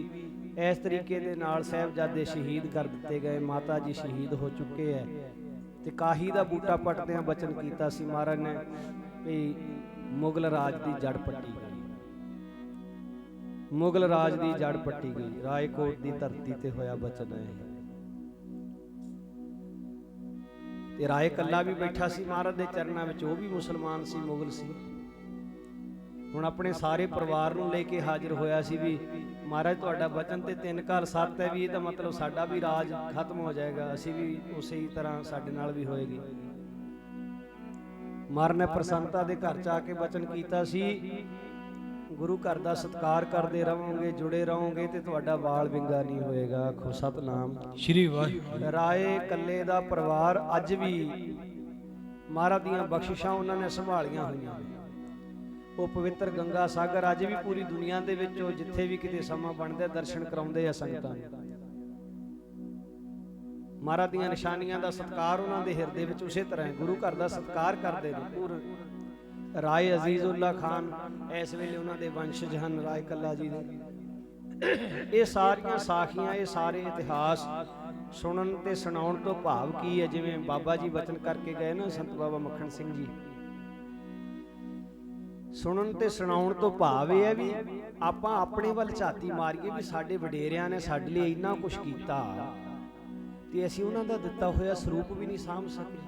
ਇਸ ਤਰੀਕੇ ਦੇ ਨਾਲ ਸਾਹਿਬਜ਼ਾਦੇ ਸ਼ਹੀਦ ਕਰ ਦਿੱਤੇ ਗਏ ਮਾਤਾ ਜੀ ਸ਼ਹੀਦ ਹੋ ਚੁੱਕੇ ਐ ਤੇ ਕਾਹੀ ਦਾ ਬੂਟਾ ਪੱਟਦਿਆਂ ਬਚਨ ਕੀਤਾ ਸੀ ਮਹਾਰਾਜ ਨੇ ਵੀ ਮੁਗਲ ਰਾਜ ਦੀ ਜੜ ਪੱਟੀ ਗਈ ਮੁਗਲ ਰਾਜ ਦੀ ਜੜ ਪੱਟੀ ਗਈ ਰਾਏਕੋਟ ਦੀ ਧਰਤੀ ਤੇ ਹੋਇਆ ਬਚਨ ਹੈ ਤੇ ਰਾਏ ਕੱਲਾ ਵੀ ਬੈਠਾ ਸੀ ਮਹਾਰਾਜ ਦੇ ਚਰਨਾਂ ਵਿੱਚ ਉਹ ਵੀ ਮੁਸਲਮਾਨ ਸੀ ਮੁਗਲ ਸੀ ਹੁਣ ਆਪਣੇ ਸਾਰੇ ਪਰਿਵਾਰ ਨੂੰ ਲੈ ਕੇ ਹਾਜ਼ਰ ਹੋਇਆ ਸੀ ਵੀ ਮਹਾਰਾਜ ਤੁਹਾਡਾ ਬਚਨ ਤੇ 3 ਘਰ 7 ਹੈ ਵੀ ਇਹਦਾ ਮਤਲਬ ਸਾਡਾ ਵੀ ਰਾਜ ਖਤਮ ਹੋ ਜਾਏਗਾ ਅਸੀਂ ਵੀ ਉਸੇ ਹੀ ਤਰ੍ਹਾਂ ਸਾਡੇ ਨਾਲ ਵੀ ਹੋਏਗੀ ਮਹਾਰਾਜ ਨੇ ਪ੍ਰਸੰਨਤਾ ਦੇ ਘਰ ਚ ਆ ਕੇ ਬਚਨ ਕੀਤਾ ਸੀ ਗੁਰੂ ਘਰ ਦਾ ਸਤਿਕਾਰ ਕਰਦੇ ਰਹੋਗੇ ਜੁੜੇ ਰਹੋਗੇ ਤੇ ਤੁਹਾਡਾ ਵਾਲ ਵਿੰਗਾ ਨਹੀਂ ਹੋਏਗਾ ਆਖੋ ਸਤਨਾਮ ਸ਼੍ਰੀ ਵਾਹਿਗੁਰੂ ਰਾਏ ਕੱਲੇ ਦਾ ਪਰਿਵਾਰ ਅੱਜ ਵੀ ਮਹਾਰਾਜ ਦੀਆਂ ਬਖਸ਼ਿਸ਼ਾਂ ਉਹਨਾਂ ਨੇ ਸੰਭਾਲੀਆਂ ਹੋਈਆਂ ਉਹ ਪਵਿੱਤਰ ਗੰਗਾ ਸਾਗਰ ਅੱਜ ਵੀ ਪੂਰੀ ਦੁਨੀਆ ਦੇ ਵਿੱਚ ਜਿੱਥੇ ਵੀ ਕਿਤੇ ਸਮਾਂ ਬਣਦਾ ਦਰਸ਼ਨ ਕਰਾਉਂਦੇ ਆ ਸੰਗਤਾਂ ਨੂੰ ਮਹਾਰਾਜ ਦੀਆਂ ਨਿਸ਼ਾਨੀਆਂ ਦਾ ਸਤਿਕਾਰ ਉਹਨਾਂ ਦੇ ਹਿਰਦੇ ਵਿੱਚ ਉਸੇ ਤਰ੍ਹਾਂ ਗੁਰੂ ਘਰ ਦਾ ਸਤਿਕਾਰ ਕਰਦੇ ਨੇ ਪੂਰ ਰਾਏ ਅਜ਼ੀਜ਼ੁੱਲਾ ਖਾਨ ਇਸ ਵੇਲੇ ਉਹਨਾਂ ਦੇ ਵੰਸ਼ਜ ਹਨ ਰਾਏ ਕੱਲਾ ਜੀ ਦੇ ਇਹ ਸਾਰੀਆਂ ਸਾਖੀਆਂ, ਇਹ ਸਾਰੇ ਇਤਿਹਾਸ ਸੁਣਨ ਤੇ ਸੁਣਾਉਣ ਤੋਂ ਭਾਵ ਕੀ ਹੈ? ਜਿਵੇਂ ਬਾਬਾ ਜੀ ਵਚਨ ਕਰਕੇ ਗਏ ਨਾ, ਸੰਤ ਬਾਬਾ ਮੱਖਣ ਸਿੰਘ ਜੀ, ਸੁਣਨ ਤੇ ਸੁਣਾਉਣ ਤੋਂ ਭਾਵ ਇਹ ਹੈ ਵੀ ਆਪਾਂ ਆਪਣੇ ਵੱਲ ਝਾਤੀ ਮਾਰੀਏ ਵੀ ਸਾਡੇ ਵਡੇਰਿਆਂ ਨੇ ਸਾਡੇ ਲਈ ਇੰਨਾ ਕੁਝ ਕੀਤਾ ਤੇ ਅਸੀਂ ਉਹਨਾਂ ਦਾ ਦਿੱਤਾ ਹੋਇਆ ਸਰੂਪ ਵੀ ਨਹੀਂ ਸਾਂਭ ਸਕੇ।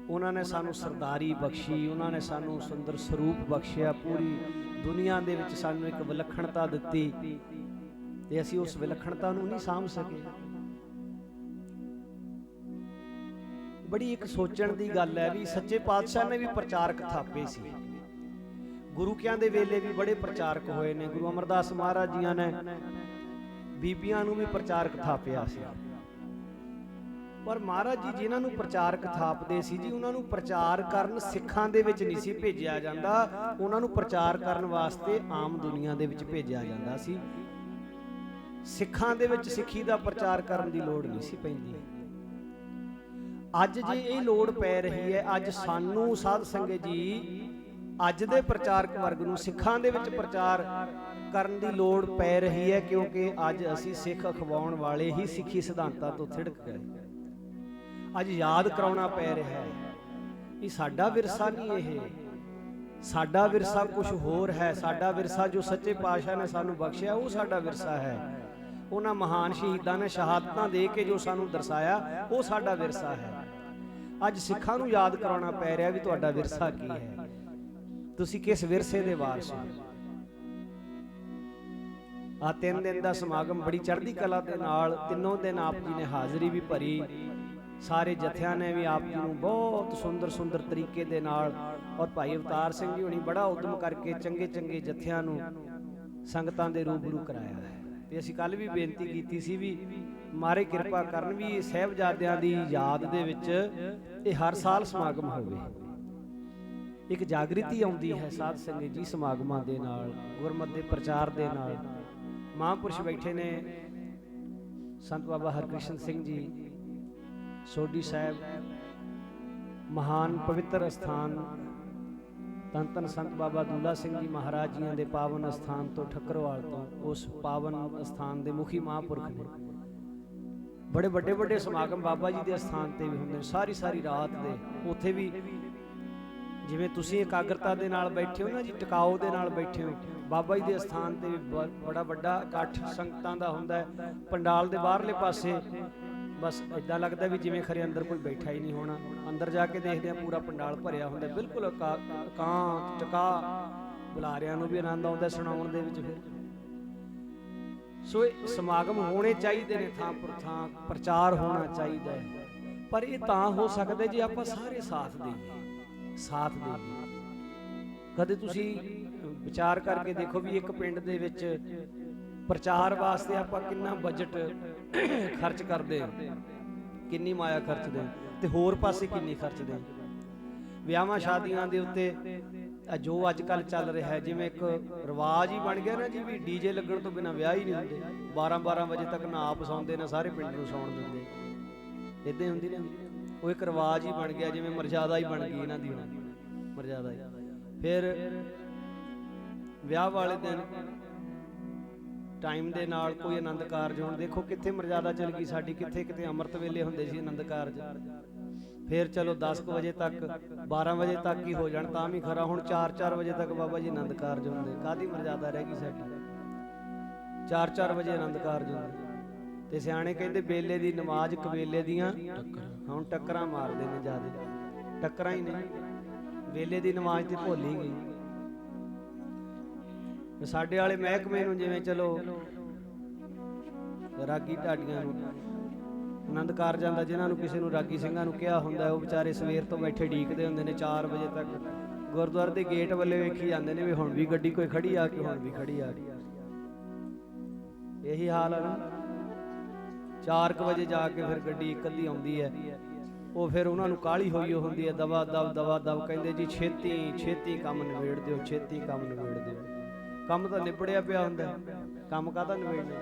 ਉਹਨਾਂ ਨੇ ਸਾਨੂੰ ਸਰਦਾਰੀ ਬਖਸ਼ੀ, ਉਹਨਾਂ ਨੇ ਸਾਨੂੰ ਸੁੰਦਰ ਸਰੂਪ ਬਖਸ਼ਿਆ, ਪੂਰੀ ਦੁਨੀਆ ਦੇ ਵਿੱਚ ਸਾਨੂੰ ਇੱਕ ਵਿਲੱਖਣਤਾ ਦਿੱਤੀ ਤੇ ਅਸੀਂ ਉਸ ਵਿਲੱਖਣਤਾ ਨੂੰ ਨਹੀਂ ਸਾਂਭ ਸਕੇ। ਬੜੀ ਇੱਕ ਸੋਚਣ ਦੀ ਗੱਲ ਹੈ ਵੀ ਸੱਚੇ ਪਾਤਸ਼ਾਹ ਨੇ ਵੀ ਪ੍ਰਚਾਰਕ ਥਾਪੇ ਸੀ, ਗੁਰੂ ਕਿਆਂ ਦੇ ਵੇਲੇ ਵੀ ਬੜੇ ਪ੍ਰਚਾਰਕ ਹੋਏ ਨੇ। ਗੁਰੂ ਅਮਰਦਾਸ ਮਹਾਰਾਜ ਜੀਆਂ ਨੇ ਬੀਬੀਆਂ ਨੂੰ ਵੀ ਪ੍ਰਚਾਰਕ ਥਾਪਿਆ ਸੀ, ਪਰ ਮਹਾਰਾਜ ਜੀ ਜਿਨ੍ਹਾਂ ਨੂੰ ਪ੍ਰਚਾਰਕ ਥਾਪਦੇ ਸੀ ਜੀ, ਉਹਨਾਂ ਨੂੰ ਪ੍ਰਚਾਰ ਕਰਨ ਸਿੱਖਾਂ ਦੇ ਵਿੱਚ ਨਹੀਂ ਸੀ ਭੇਜਿਆ ਜਾਂਦਾ, ਉਹਨਾਂ ਨੂੰ ਪ੍ਰਚਾਰ ਕਰਨ ਵਾਸਤੇ ਆਮ ਦੁਨੀਆ ਦੇ ਵਿੱਚ ਭੇਜਿਆ ਜਾਂਦਾ ਸੀ। ਸਿੱਖਾਂ ਦੇ ਵਿੱਚ ਸਿੱਖੀ ਦਾ ਪ੍ਰਚਾਰ ਕਰਨ ਦੀ ਲੋੜ ਨਹੀਂ ਸੀ ਪੈਂਦੀ। ਅੱਜ ਜੇ ਇਹ ਲੋੜ ਪੈ ਰਹੀ ਹੈ, ਅੱਜ ਸਾਨੂੰ ਸਾਧ ਸੰਗਤ ਜੀ, ਅੱਜ ਦੇ ਪ੍ਰਚਾਰਕ ਵਰਗ ਨੂੰ ਸਿੱਖਾਂ ਦੇ ਵਿੱਚ ਪ੍ਰਚਾਰ ਕਰਨ ਦੀ ਲੋੜ ਪੈ ਰਹੀ ਹੈ, ਕਿਉਂਕਿ ਅੱਜ ਅਸੀਂ ਸਿੱਖ ਅਖਵਾਉਣ ਵਾਲੇ ਹੀ ਸਿੱਖੀ ਸਿਧਾਂਤਾਂ ਤੋਂ ਥਿੜਕ ਗਏ। ਅੱਜ ਯਾਦ ਕਰਾਉਣਾ ਪੈ ਰਿਹਾ ਹੈ ਇਹ ਸਾਡਾ ਵਿਰਸਾ ਨਹੀਂ, ਇਹ ਸਾਡਾ ਵਿਰਸਾ ਕੁਝ ਹੋਰ ਹੈ। ਸਾਡਾ ਵਿਰਸਾ ਜੋ ਸੱਚੇ ਪਾਤਸ਼ਾਹ ਨੇ ਸਾਨੂੰ ਬਖਸ਼ਿਆ ਉਹ ਸਾਡਾ ਵਿਰਸਾ ਹੈ। ਉਹਨਾਂ ਮਹਾਨ ਸ਼ਹੀਦਾਂ ਨੇ ਸ਼ਹਾਦਤਾਂ ਦੇ ਕੇ ਜੋ ਸਾਨੂੰ ਦਰਸਾਇਆ ਉਹ ਸਾਡਾ ਵਿਰਸਾ ਹੈ। ਅੱਜ ਸਿੱਖਾਂ ਨੂੰ ਯਾਦ ਕਰਾਉਣਾ ਪੈ ਰਿਹਾ ਵੀ ਤੁਹਾਡਾ ਵਿਰਸਾ ਕੀ ਹੈ, ਤੁਸੀਂ ਕਿਸ ਵਿਰਸੇ ਦੇ ਵਾਰਸ ਹੋ। ਆ 3 ਦਿਨ ਦਾ ਸਮਾਗਮ ਬੜੀ ਚੜ੍ਹਦੀ ਕਲਾ ਦੇ ਨਾਲ, ਤਿੰਨੋਂ ਦਿਨ ਆਪ ਜੀ ਨੇ ਹਾਜ਼ਰੀ ਵੀ ਭਰੀ, ਸਾਰੇ ਜਥਿਆਂ ਨੇ ਵੀ ਆਪ ਜੀ ਨੂੰ ਬਹੁਤ ਸੁੰਦਰ ਤਰੀਕੇ ਦੇ ਨਾਲ, ਔਰ ਭਾਈ ਅਵਤਾਰ ਸਿੰਘ ਜੀ ਹੁਣੀ ਬੜਾ ਉਦਮ ਕਰਕੇ ਚੰਗੇ ਚੰਗੇ ਜਥਿਆਂ ਨੂੰ ਸੰਗਤਾਂ ਦੇ ਰੂਬਰੂ ਕਰਾਇਆ ਹੈ। ਤੇ ਅਸੀਂ ਕੱਲ ਵੀ ਬੇਨਤੀ ਕੀਤੀ ਸੀ ਵੀ ਮਾਰੇ ਕਿਰਪਾ ਕਰਨ ਵੀ ਸਾਹਿਬਜ਼ਾਦਿਆਂ ਦੀ ਯਾਦ ਦੇ ਵਿੱਚ ਇਹ ਹਰ ਸਾਲ ਸਮਾਗਮ ਹੋਵੇ। ਇੱਕ ਜਾਗ੍ਰਿਤੀ ਆਉਂਦੀ ਹੈ ਸਾਧ ਸੰਗਤ ਜੀ ਸਮਾਗਮਾਂ ਦੇ ਨਾਲ, ਗੁਰਮਤਿ ਦੇ ਪ੍ਰਚਾਰ ਦੇ ਨਾਲ। ਮਹਾਂਪੁਰਸ਼ ਬੈਠੇ ਨੇ ਸੰਤ ਬਾਬਾ ਹਰਕ੍ਰਿਸ਼ਨ ਸਿੰਘ ਜੀ ਸੋਢੀ ਸਾਹਿਬ, ਮਹਾਨ ਪਵਿੱਤਰ ਅਸਥਾਨ ਧੰਨ ਧੰਨ ਸੰਤ ਬਾਬਾ ਦੂਲਾ ਸਿੰਘ ਜੀ ਮਹਾਰਾਜ ਜੀਆਂ ਦੇ ਪਾਵਨ ਅਸਥਾਨ ਤੋਂ, ਠੱਕਰਵਾਲ ਤੋਂ, ਉਸ ਪਾਵਨ ਅਸਥਾਨ ਦੇ ਮੁਖੀ ਮਹਾਂਪੁਰਖ ਨੇ। ਬੜੇ ਵੱਡੇ ਸਮਾਗਮ ਬਾਬਾ ਜੀ ਦੇ ਅਸਥਾਨ ਤੇ ਵੀ ਹੁੰਦੇ ਨੇ, ਸਾਰੀ ਰਾਤ ਦੇ। ਉੱਥੇ ਵੀ ਜਿਵੇਂ ਤੁਸੀਂ ਇਕਾਗਰਤਾ ਦੇ ਨਾਲ ਬੈਠੇ ਹੋ ਨਾ ਜੀ, ਟਿਕਾਓ ਦੇ ਨਾਲ ਬੈਠੇ ਹੋ, ਬਾਬਾ ਜੀ ਦੇ ਅਸਥਾਨ ਤੇ ਵੀ ਬੜਾ ਵੱਡਾ ਇਕੱਠ ਸੰਗਤਾਂ ਦਾ ਹੁੰਦਾ ਹੈ। ਪੰਡਾਲ ਦੇ ਬਾਹਰਲੇ ਪਾਸੇ ਬਸ ਇਦਾਂ ਲੱਗਦਾ ਵੀ ਜਿਵੇਂ ਖਰੇ ਅੰਦਰ ਕੋਈ ਬੈਠਾ ਹੀ ਨਹੀਂ ਹੋਣਾ। ਅੰਦਰ ਜਾ ਕੇ ਦੇਖਦੇ ਆ ਪੂਰਾ ਪੰਡਾਲ ਭਰਿਆ ਹੁੰਦਾ, ਬਿਲਕੁਲ ਇਕਾਂਤ ਟਿਕਾ, ਬੁਲਾਰਿਆਂ ਨੂੰ ਵੀ ਆਨੰਦ ਆਉਂਦਾ ਸੁਣਾਉਣ ਦੇ ਵਿੱਚ। ਫਿਰ ਸੋ ਇਹ ਸਮਾਗਮ ਹੋਣੇ ਚਾਹੀਦੇ ਨੇ, ਥਾਂ ਪਰ ਥਾਂ ਪ੍ਰਚਾਰ ਹੋਣਾ ਚਾਹੀਦਾ ਹੈ, ਪਰ ਇਹ ਤਾਂ ਹੋ ਸਕਦਾ ਜੇ ਆਪਾਂ ਸਾਰੇ ਸਾਥ ਦੇਈਏ। ਕਦੇ ਤੁਸੀਂ ਵਿਚਾਰ ਕਰਕੇ ਦੇਖੋ ਵੀ ਇੱਕ ਪਿੰਡ ਦੇ ਵਿੱਚ ਪ੍ਰਚਾਰ ਵਾਸਤੇ ਆਪਾਂ ਕਿੰਨਾ ਬਜਟ ਖਰਚ ਕਰਦੇ ਹਾਂ, ਕਿੰਨੀ ਮਾਇਆ ਖਰਚਦੇ ਹਾਂ, ਤੇ ਹੋਰ ਪਾਸੇ ਕਿੰਨੀ ਖਰਚਦੇ ਹਾਂ। ਵਿਆਹਾਂ ਸ਼ਾਦੀਆਂ ਦੇ ਉੱਤੇ ਜੋ ਅੱਜ ਕੱਲ ਚੱਲ ਰਿਹਾ ਹੈ, ਜਿਵੇਂ ਇੱਕ ਰਿਵਾਜ ਹੀ ਬਣ ਗਿਆ ਨਾ ਜੀ ਵੀ ਡੀਜੇ ਲੱਗਣ ਤੋਂ ਬਿਨਾਂ ਵਿਆਹ ਹੀ ਨਹੀਂ ਹੁੰਦੇ। 12 ਵਜੇ ਤੱਕ ਨਾ ਆਪ ਸੌਂਦੇ ਨਾ ਸਾਰੇ ਪਿੰਡ ਨੂੰ ਸੌਣ ਦਿੰਦੇ, ਇਦਾਂ ਹੁੰਦੀ ਨਾ। ਉਹ ਇੱਕ ਰਿਵਾਜ ਹੀ ਬਣ ਗਿਆ, ਜਿਵੇਂ ਮਰਜ਼ਾਦਾ ਹੀ ਬਣ ਗਈ ਇਹਨਾਂ ਦੀ ਮਰਜ਼ਾਦਾ ਹੀ। ਫਿਰ ਵਿਆਹ ਵਾਲੇ ਦਿਨ ਟਾਈਮ ਦੇ ਨਾਲ ਕੋਈ ਆਨੰਦ ਕਾਰਜ ਹੋਣ, ਦੇਖੋ ਕਿੱਥੇ ਮਰਜ਼ਾਦਾ ਚਲ ਗਈ ਸਾਡੀ, ਕਿੱਥੇ ਅੰਮ੍ਰਿਤ ਵੇਲੇ ਹੁੰਦੇ ਸੀ ਆਨੰਦ ਕਾਰਜ। ਫਿਰ ਚਲੋ 10 ਵਜੇ ਤੱਕ 12 ਵਜੇ ਤੱਕ ਹੀ ਹੋ ਜਾਣ ਤਾਂ ਵੀ ਖਰਾ, ਹੁਣ 4 ਵਜੇ ਤੱਕ ਬਾਬਾ ਜੀ ਆਨੰਦ ਕਾਰਜ ਹੁੰਦੇ। ਕਾਹਦੀ ਮਰਜ਼ਾਦਾ ਰਹਿ ਗਈ ਸਾਡੀ? 4 ਵਜੇ ਆਨੰਦ ਕਾਰਜ ਹੁੰਦੇ। ਤੇ ਸਿਆਣੇ ਕਹਿੰਦੇ ਬੇਲੇ ਦੀ ਨਮਾਜ਼ ਕਵੇਲੇ ਦੀਆਂ ਹੁਣ ਟੱਕਰਾਂ ਮਾਰਦੇ ਨੇ, ਜਿਆਦਾ ਟੱਕਰਾਂ ਹੀ ਨਹੀਂ, ਵੇਲੇ ਦੀ ਨਮਾਜ਼ ਤੇ ਭੁੱਲ ਹੀ ਗਈ। ਸਾਡੇ ਵਾਲੇ ਮਹਿਕਮੇ ਨੂੰ ਜਿਵੇਂ ਚਲੋ ਰਾਗੀ ਢਾਡੀਆਂ ਨੂੰ ਆਨੰਦ ਕਾਰਜਾਂ ਦਾ, ਜਿਨ੍ਹਾਂ ਨੂੰ ਕਿਸੇ ਨੂੰ ਰਾਗੀ ਸਿੰਘਾਂ ਨੂੰ ਕਿਹਾ ਹੁੰਦਾ, ਉਹ ਵਿਚਾਰੇ ਸਵੇਰ ਤੋਂ ਬੈਠੇ ਢੀਕਦੇ ਹੁੰਦੇ ਨੇ 4 ਵਜੇ ਤੱਕ, ਗੁਰਦੁਆਰੇ ਦੇ ਗੇਟ ਵੱਲੇ ਵੇਖੀ ਜਾਂਦੇ ਨੇ ਵੀ ਹੁਣ ਵੀ ਗੱਡੀ ਕੋਈ ਖੜੀ ਆ ਕੇ, ਹੁਣ ਵੀ ਖੜੀ ਆ ਗਈ। ਇਹੀ ਹਾਲ ਹੈ ਨਾ। 4 ਵਜੇ ਜਾ ਕੇ ਫਿਰ ਗੱਡੀ ਇੱਕ ਅੱਧੀ ਆਉਂਦੀ ਹੈ, ਉਹ ਫਿਰ ਉਹਨਾਂ ਨੂੰ ਕਾਹਲੀ ਹੋਈ ਹੁੰਦੀ ਹੈ, ਦਵਾ ਦਵ ਕਹਿੰਦੇ ਜੀ ਛੇਤੀ ਕੰਮ ਨਿਬੇੜ ਦਿਓ, ਛੇਤੀ ਕੰਮ ਨਿਬੇੜ ਦਿਓ। ਕੰਮ ਤਾਂ ਨਿਬੜਿਆ ਪਿਆ ਹੁੰਦਾ, ਕੰਮ ਕਾਹਦਾ ਨਿਬੇੜਨਾ?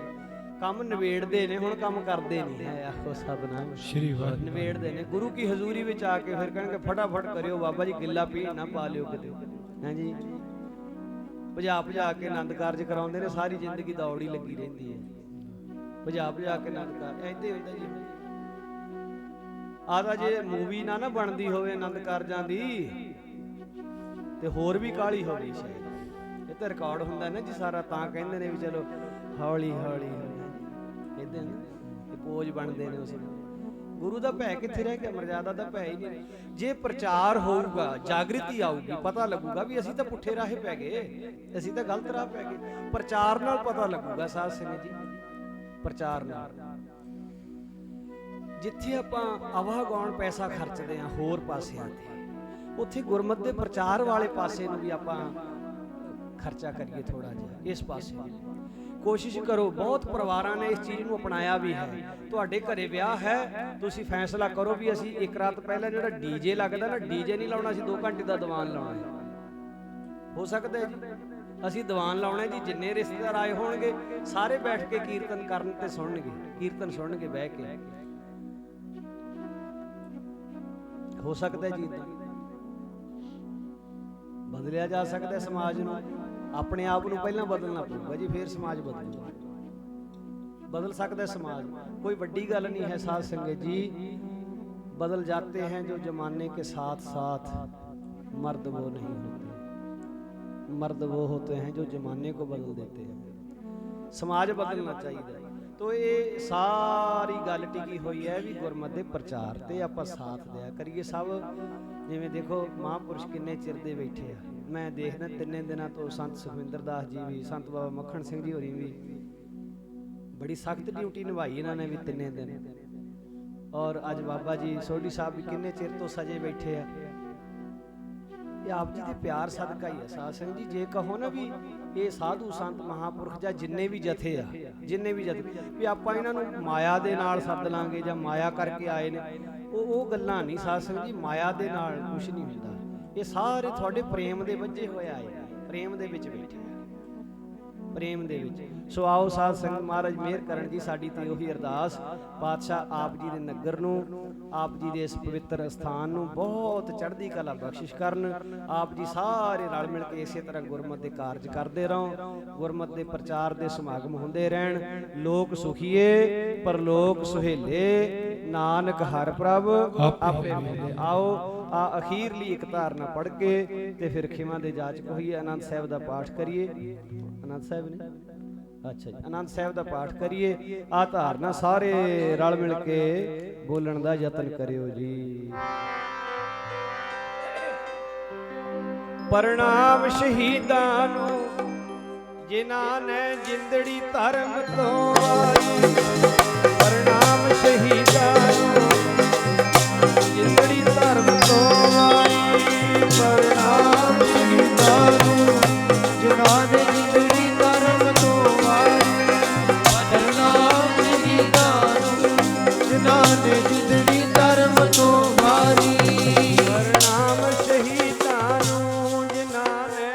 ਕੰਮ ਨਿਬੇੜਦੇ ਨੇ, ਹੁਣ ਕੰਮ ਕਰਦੇ ਨਹੀਂ ਹੈ। ਆਖੋ ਸਤਿਨਾਮ ਸ਼੍ਰੀ ਵਾਹਿਗੁਰੂ। ਨਿਬੇੜਦੇ ਨੇ ਗੁਰੂ ਕੀ ਹਜ਼ੂਰੀ ਵਿੱਚ ਆ ਕੇ, ਫਿਰ ਕਹਿਣਗੇ ਫਟਾਫਟ ਕਰਿਓ ਬਾਬਾ ਜੀ, ਗਿੱਲਾ ਪੀ ਨਾ ਪਾ ਲਿਓ ਕਿਤੇ। ਹਾਂਜੀ ਭਜਾ ਭਜਾ ਕੇ ਆਨੰਦ ਕਾਰਜ ਕਰਾਉਂਦੇ ਨੇ, ਸਾਰੀ ਜ਼ਿੰਦਗੀ ਦੌੜ ਹੀ ਲੱਗੀ ਰਹਿੰਦੀ ਹੈ। ਭਜਾ ਭਜਾ ਕੇ ਆਨੰਦ ਕਾਰਜ ਐਦਾਂ ਹੀ ਹੁੰਦਾ ਜੀ। ਆਦਾ ਜੇ ਮੂਵੀ ਨਾ ਬਣਦੀ ਹੋਵੇ ਆਨੰਦ ਕਾਰਜਾਂ ਦੀ ਤੇ ਹੋਰ ਵੀ ਕਾਹਲੀ ਹੋ ਗਈ ਸ਼ਾਇਦ। ਇਹ ਤਾਂ ਰਿਕਾਰਡ ਹੁੰਦਾ ਨਾ ਜੀ ਸਾਰਾ, ਤਾਂ ਕਹਿੰਦੇ ਨੇ ਵੀ ਚਲੋ ਹੌਲੀ ਹੌਲੀ ਇਦਾਂ ਇਹ ਪੋਜ ਬਣਦੇ ਨੇ। ਉਸ ਗੁਰੂ ਦਾ ਭੈ ਕਿੱਥੇ ਰਹਿ ਗਿਆ? ਮਰਜ਼ਾਦਾ ਦਾ ਭੈ ਹੀ ਨਹੀਂ। ਜੇ ਪ੍ਰਚਾਰ ਹੋਊਗਾ, ਜਾਗ੍ਰਿਤੀ ਆਊਗੀ, ਪਤਾ ਲੱਗੂਗਾ ਵੀ ਅਸੀਂ ਤਾਂ ਪੁੱਠੇ ਰਾਹੇ ਪੈ ਗਏ, ਅਸੀਂ ਤਾਂ ਗਲਤ ਰਾਹ ਪੈ ਗਏ। ਪ੍ਰਚਾਰ ਨਾਲ ਪਤਾ ਲੱਗੂਗਾ ਸਾਧ ਸੰਗਤ ਜੀ, ਪ੍ਰਚਾਰ ਨਾਲ। ਜਿੱਥੇ ਆਪਾਂ ਆਵਾ ਗਾਉਣ ਪੈਸਾ ਖਰਚਦੇ ਆ ਹੋਰ ਪਾਸਿਆਂ ਤੇ, ਉੱਥੇ ਗੁਰਮਤਿ ਦੇ ਪ੍ਰਚਾਰ ਵਾਲੇ ਪਾਸੇ ਨੂੰ ਵੀ ਆਪਾਂ ਖਰਚਾ ਕਰੀਏ ਥੋੜਾ ਜਿਹਾ। ਇਸ ਪਾਸੇ ਕੋਸ਼ਿਸ਼ ਕਰੋ। ਬਹੁਤ ਪਰਿਵਾਰਾਂ ਨੇ ਇਸ ਚੀਜ਼ ਨੂੰ ਅਪਣਾਇਆ ਵੀ ਹੈ। ਤੁਹਾਡੇ ਘਰੇ ਵਿਆਹ ਹੈ, ਤੁਸੀਂ ਫੈਸਲਾ ਕਰੋ ਵੀ ਅਸੀਂ ਇੱਕ ਰਾਤ ਪਹਿਲਾਂ ਜਿਹੜਾ ਡੀਜੇ ਲੱਗਦਾ ਨਾ, ਡੀਜੇ ਨਹੀਂ ਲਾਉਣਾ, ਅਸੀਂ 2 ਘੰਟੇ ਦਾ ਦੀਵਾਨ ਲਾਉਣਾ ਹੈ। ਹੋ ਸਕਦਾ ਹੈ ਜੀ, ਅਸੀਂ ਦੀਵਾਨ ਲਾਉਣਾ ਜੀ। ਜਿੰਨੇ ਰਿਸ਼ਤੇਦਾਰ ਆਏ ਹੋਣਗੇ ਸਾਰੇ ਬੈਠ ਕੇ ਕੀਰਤਨ ਕਰਨ ਤੇ ਸੁਣਨਗੇ, ਕੀਰਤਨ ਸੁਣਨਗੇ ਬਹਿ ਕੇ। ਹੋ ਸਕਦਾ ਜੀ, ਬਦਲਿਆ ਜਾ ਸਕਦਾ ਸਮਾਜ ਨੂੰ। ਆਪਣੇ ਆਪ ਨੂੰ ਪਹਿਲਾਂ ਬਦਲਣਾ ਪਊਗਾ ਜੀ, ਫਿਰ ਸਮਾਜ ਬਦਲੂਗਾ। बदल सकता है समाज, कोई बड़ी गल नहीं है साध संगत जी। बदल जाते हैं जो जमाने के साथ साथ, मर्द वो नहीं होते, मर्द वो होते हैं जो जमाने को बदल देते हैं। समाज बदलना चाहिए। तो ये सारी गल टिकी हुई है भी गुरमत दे प्रचार ते आपां साथ दिया करिए सब। जिवें देखो महापुरुष किन्ने चिर दे बैठे आ, मैं देखदा 3 दिनों तो संत सुखविंदर दास जी भी, संत बाबा मक्खण सिंह जी होरी भी बड़ी सख्त ड्यूटी निभाई इन्होंने भी 3 दिन। और अज बाबा जी सोढ़ी साहब भी किन्ने चिर तो सजे बैठे आ। ये आप जी के प्यार सदका ही है साध संगत जी। जे कहो ना भी ये साधु संत महापुरख जां जिन्ने भी जथे आ, जिन्ने भी जथे भी आपां इन्हां नूं माया दे नाल सद लांगे जां माया करके आए ने, ਉਹ ਗੱਲਾਂ नहीं साध संगत जी। माया दे नाल कुछ नहीं हुंदा। ये सारे तुहाडे प्रेम दे वजे होए आए, प्रेम दे विच बैठे प्रेम दे विच। सो आओ साध संगत महाराज मेहर करन जी साडी ते ओही अरदास, पातशाह आप जी दे नगर नूं, आप जी दे इस पवित्र स्थान नूं बहुत चढ़दी कला बख्शिश करन। आप जी सारे रल मिल के इसे तरह गुरमत दे कारज करदे रहो, गुरमत दे प्रचार दे समागम हुंदे रहन। लोक सुखीए परलोक सुहेले, नानक हर प्रभ आपे मिले। आओ आ अखीरली एक धारना पढ़ के ते फिर खिमा दे जाचक होइए, आनंद साहब दा पाठ करिए। आनंद साहब ने अच्छा जी, आनंद साहब दा पाठ करिए। आ धारना सारे रल मिल के बोलण दा यतन करियो जी। प्रणाम शहीदां नूं जिन्हां ने जिंदड़ी धर्म तो आई। प्रणाम शहीदां नूं जिंदड़ी धर्म तो आई। प्रणाम शहीदां नूं जिन्हां ने जिंदड़ी धर्म तो आई। प्रणाम शहीदां नूं जिन्हां ने जिंदड़ी धर्म तो आई। प्रणाम शहीदां नूं जिन्हां ने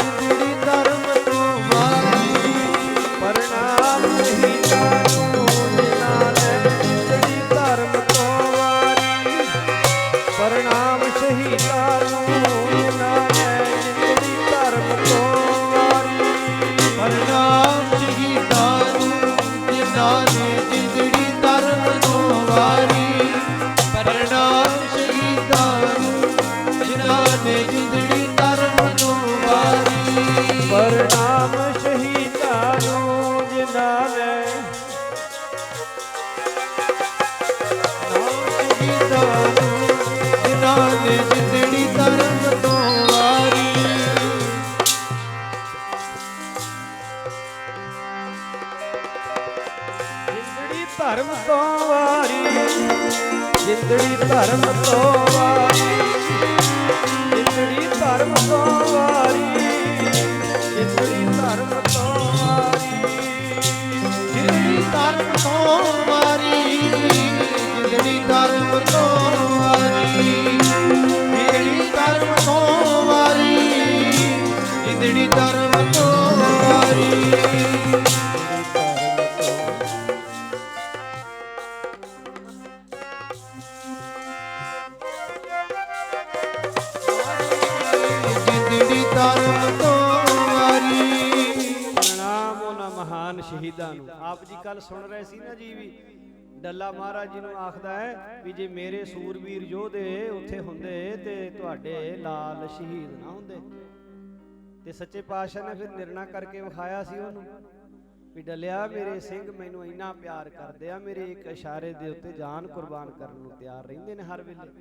जिंदड़ी धर्म तो आई। प्रणाम शहीदां नूं जिन्हां ने जिंदड़ी धर्म तो आई। प्रणाम शहीदां नूं जिन्हां ने जिंदड़ी धर्म तो आई। प्रणाम शहीदां नूं जिन्हां ने जिंदड़ी धर्म तो आई। प्रणाम शहीदां नूं जिन्हां ने जिंदड़ी धर्म तो आई। प्रणाम शहीदां नूं जिन्हां ने जिन्हां ने जिंदड़ी धर्म तो वारी। जिंदड़ी धर्म तो वारी, जिंदड़ी धर्म तो वारी, जिंदड़ी धर्म तो वारी, जिंदड़ी धर्म तो वारी। जिंदड़ी धर्म तो वारी, जिंदड़ी धर्म तो वारी। जिंदड़ी धर्म तो वारी, जिंदड़ी धर्म तो वारी। ਕਰਮ ਤੋਂ ਵਾਰੀ। ਪ੍ਰਣਾਮ ਉਹਨਾਂ ਮਹਾਨ ਸ਼ਹੀਦਾਂ ਨੂੰ। ਆਪ ਜੀ ਕੱਲ ਸੁਣ ਰਹੇ ਸੀ ਨਾ ਜੀ, ਵੀ ਡੱਲਾ ਮਹਾਰਾਜ ਜੀ ਨੂੰ ਆਖਦਾ ਹੈ ਵੀ ਜੇ ਮੇਰੇ ਸੂਰਬੀਰ ਯੋਧੇ ਉੱਥੇ ਹੁੰਦੇ ਤੇ ਤੁਹਾਡੇ ਲਾਲ ਸ਼ਹੀਦ ਨਾ ਹੁੰਦੇ। ਤੇ ਸੱਚੇ ਪਾਤਸ਼ਾਹ ਨੇ ਫਿਰ ਨਿਰਣਾ ਕਰਕੇ ਵਿਖਾਇਆ ਸੀ ਉਹਨੂੰ ਵੀ ਡੱਲਿਆ, ਮੇਰੇ ਸਿੰਘ ਮੈਨੂੰ ਇੰਨਾ ਪਿਆਰ ਕਰਦੇ ਆ, ਮੇਰੇ ਇੱਕ ਇਸ਼ਾਰੇ ਦੇ ਉੱਤੇ ਜਾਨ ਕੁਰਬਾਨ ਕਰਨ ਨੂੰ ਤਿਆਰ ਰਹਿੰਦੇ ਨੇ ਹਰ ਵੇਲੇ।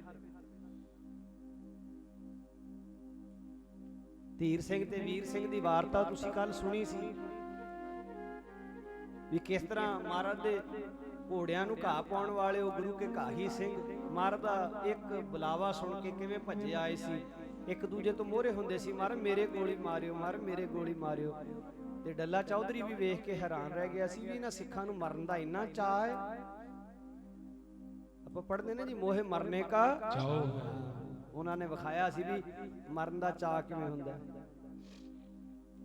ਧੀਰ ਸਿੰਘ ਤੇ ਵੀਰ ਸਿੰਘ ਦੀ ਵਾਰਤਾ ਤੁਸੀਂ ਕੱਲ ਸੁਣੀ ਸੀ ਵੀ ਕਿਸ ਤਰ੍ਹਾਂ ਮਹਾਰਾਜ ਦੇ ਘੋੜਿਆਂ ਨੂੰ ਘਾਹ ਪਾਉਣ ਵਾਲੇ ਉਹ ਗੁਰੂ ਕੇ ਘਾਹੀ ਸਿੰਘ ਮਹਾਰਾਜ ਦਾ ਇੱਕ ਬੁਲਾਵਾ ਸੁਣ ਕੇ ਕਿਵੇਂ ਭੱਜੇ ਆਏ ਸੀ, ਇੱਕ ਦੂਜੇ ਤੋਂ ਮੋਹਰੇ ਹੁੰਦੇ ਸੀ, ਮਹਾਰਾਜ ਮੇਰੇ ਗੋਲੀ ਮਾਰਿਓ, ਮਹਾਰਾਜ ਮੇਰੇ ਗੋਲੀ ਮਾਰਿਓ। ਤੇ ਡੱਲਾ ਚੌਧਰੀ ਵੀ ਵੇਖ ਕੇ ਹੈਰਾਨ ਰਹਿ ਗਿਆ ਸੀ ਵੀ ਇਹਨਾਂ ਸਿੱਖਾਂ ਨੂੰ ਮਰਨ ਦਾ ਇੰਨਾ ਚਾਅ ਹੈ। ਆਪਾਂ ਪੜ੍ਹਦੇ ਨੇ ਜੀ, ਮੋਹੇ ਮਰਨੇ ਕਾ ਚਾਓ। ਉਹਨਾਂ ਨੇ ਵਿਖਾਇਆ ਸੀ ਵੀ ਮਰਨ ਦਾ ਚਾਅ ਕਿਵੇਂ ਹੁੰਦਾ,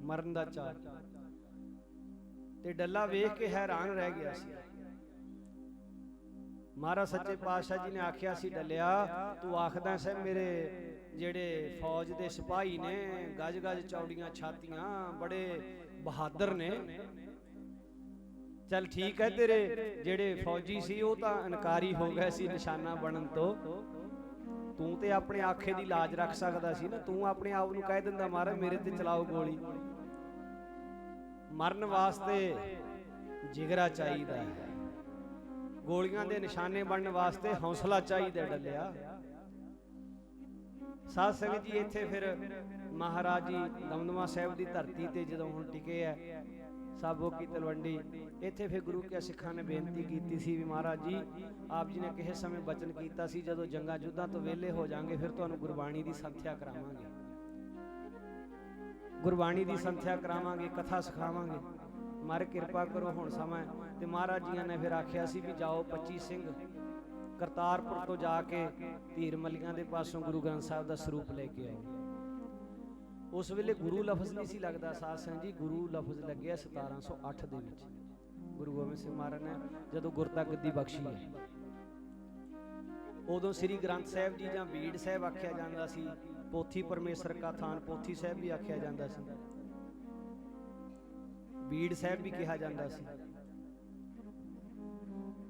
ਮਰਨ ਦਾ ਚਾਅ। ਤੇ ਡੱਲਾ ਵੇਖ ਕੇ ਹੈਰਾਨ ਰਹਿ ਗਿਆ ਸੀ। ਮਹਾਰਾਜ ਸੱਚੇ ਪਾਤਸ਼ਾਹ ਜੀ ਨੇ ਆਖਿਆ ਸੀ, ਡੱਲਿਆ ਤੂੰ ਆਖਦਾ ਸੈ ਮੇਰੇ ਜਿਹੜੇ ਫੌਜ ਦੇ ਸਿਪਾਹੀ ਨੇ ਗੱਜ ਗੱਜ ਚੌੜੀਆਂ ਛਾਤੀਆਂ, ਬੜੇ ਬਹਾਦਰ ਨੇ। ਚੱਲ ਠੀਕ ਹੈ, ਤੇਰੇ ਜਿਹੜੇ ਫੌਜੀ ਸੀ ਉਹ ਤਾਂ ਇਨਕਾਰੀ ਹੋ ਗਏ ਸੀ ਨਿਸ਼ਾਨਾ ਬਣਨ ਤੋਂ, ਤੂੰ ਤੇ ਆਪਣੇ ਆਖੇ ਦੀ ਲਾਜ ਰੱਖ ਸਕਦਾ ਸੀ ਨਾ। ਤੂੰ ਆਪਣੇ ਆਪ ਨੂੰ ਕਹਿ ਦਿੰਦਾ ਮਹਾਰਾਜ ਮੇਰੇ ਤੇ ਚਲਾਓ ਗੋਲੀ। ਮਰਨ ਵਾਸਤੇ ਜਿਗਰਾ ਚਾਹੀਦਾ ਹੈ, ਗੋਲੀਆਂ ਦੇ ਨਿਸ਼ਾਨੇ ਬਣਨ ਵਾਸਤੇ ਹੌਸਲਾ ਚਾਹੀਦਾ ਡੱਲਿਆ। ਸਾਧ ਸੰਗਤ ਜੀ, ਇੱਥੇ ਫਿਰ ਮਹਾਰਾਜ ਜੀ ਦਮਦਮਾ ਸਾਹਿਬ ਦੀ ਧਰਤੀ ਤੇ ਜਦੋਂ ਹੁਣ ਟਿਕੇ ਐ ਸਾਬੋ ਕੀ ਤਲਵੰਡੀ, ਇੱਥੇ ਫਿਰ ਗੁਰੂ ਕੇ ਸਿੱਖਾਂ ਨੇ ਬੇਨਤੀ ਕੀਤੀ ਸੀ ਵੀ ਮਹਾਰਾਜ ਜੀ ਆਪ ਜੀ ਨੇ ਕਿਸੇ ਸਮੇਂ ਬਚਨ ਕੀਤਾ ਸੀ ਜਦੋਂ ਜੰਗਾਂ ਯੁੱਧਾਂ ਤੋਂ ਵਿਹਲੇ ਹੋ ਜਾਾਂਗੇ ਫਿਰ ਤੁਹਾਨੂੰ ਗੁਰਬਾਣੀ ਦੀ ਸੰਥਿਆ ਕਰਾਵਾਂਗੇ, ਗੁਰਬਾਣੀ ਦੀ ਸੰਥਿਆ ਕਰਾਵਾਂਗੇ, ਕਥਾ ਸਿਖਾਵਾਂਗੇ, ਮਾਰੇ ਕਿਰਪਾ ਕਰੋ ਹੁਣ ਸਮਾਂ। ਤੇ ਮਹਾਰਾਜ ਜੀਆਂ ਨੇ ਫਿਰ ਆਖਿਆ ਸੀ ਵੀ ਜਾਓ 25 ਸਿੰਘ ਕਰਤਾਰਪੁਰ ਤੋਂ ਜਾ ਕੇ ਧੀਰ ਮੱਲੀਆਂ ਦੇ ਪਾਸੋਂ ਗੁਰੂ ਗ੍ਰੰਥ ਸਾਹਿਬ ਦਾ ਸਰੂਪ ਲੈ ਕੇ ਆਓ। ਉਸ ਵੇਲੇ ਗੁਰੂ ਲਫ਼ਜ਼ ਨਹੀਂ ਸੀ ਲੱਗਦਾ ਸਾਧ ਸੰਗਤ ਜੀ, ਗੁਰੂ ਲਫ਼ਜ਼ ਲੱਗਿਆ 1708 ਦੇ ਵਿੱਚ ਗੁਰੂ ਗੋਬਿੰਦ ਸਿੰਘ ਮਹਾਰਾਜ ਨੇ ਜਦੋਂ ਗੁਰਤਾ ਗੱਦੀ ਬਖਸ਼ੀ ਹੈ। ਉਦੋਂ ਸ੍ਰੀ ਗ੍ਰੰਥ ਸਾਹਿਬ ਜੀ ਜਾਂ ਬੀੜ ਸਾਹਿਬ ਆਖਿਆ ਜਾਂਦਾ ਸੀ, ਪੋਥੀ ਪਰਮੇਸ਼ਰ ਕਾ ਥਾਨ ਪੋਥੀ ਸਾਹਿਬ ਵੀ ਆਖਿਆ ਜਾਂਦਾ ਸੀ, ਬੀੜ ਸਾਹਿਬ ਵੀ ਕਿਹਾ ਜਾਂਦਾ ਸੀ।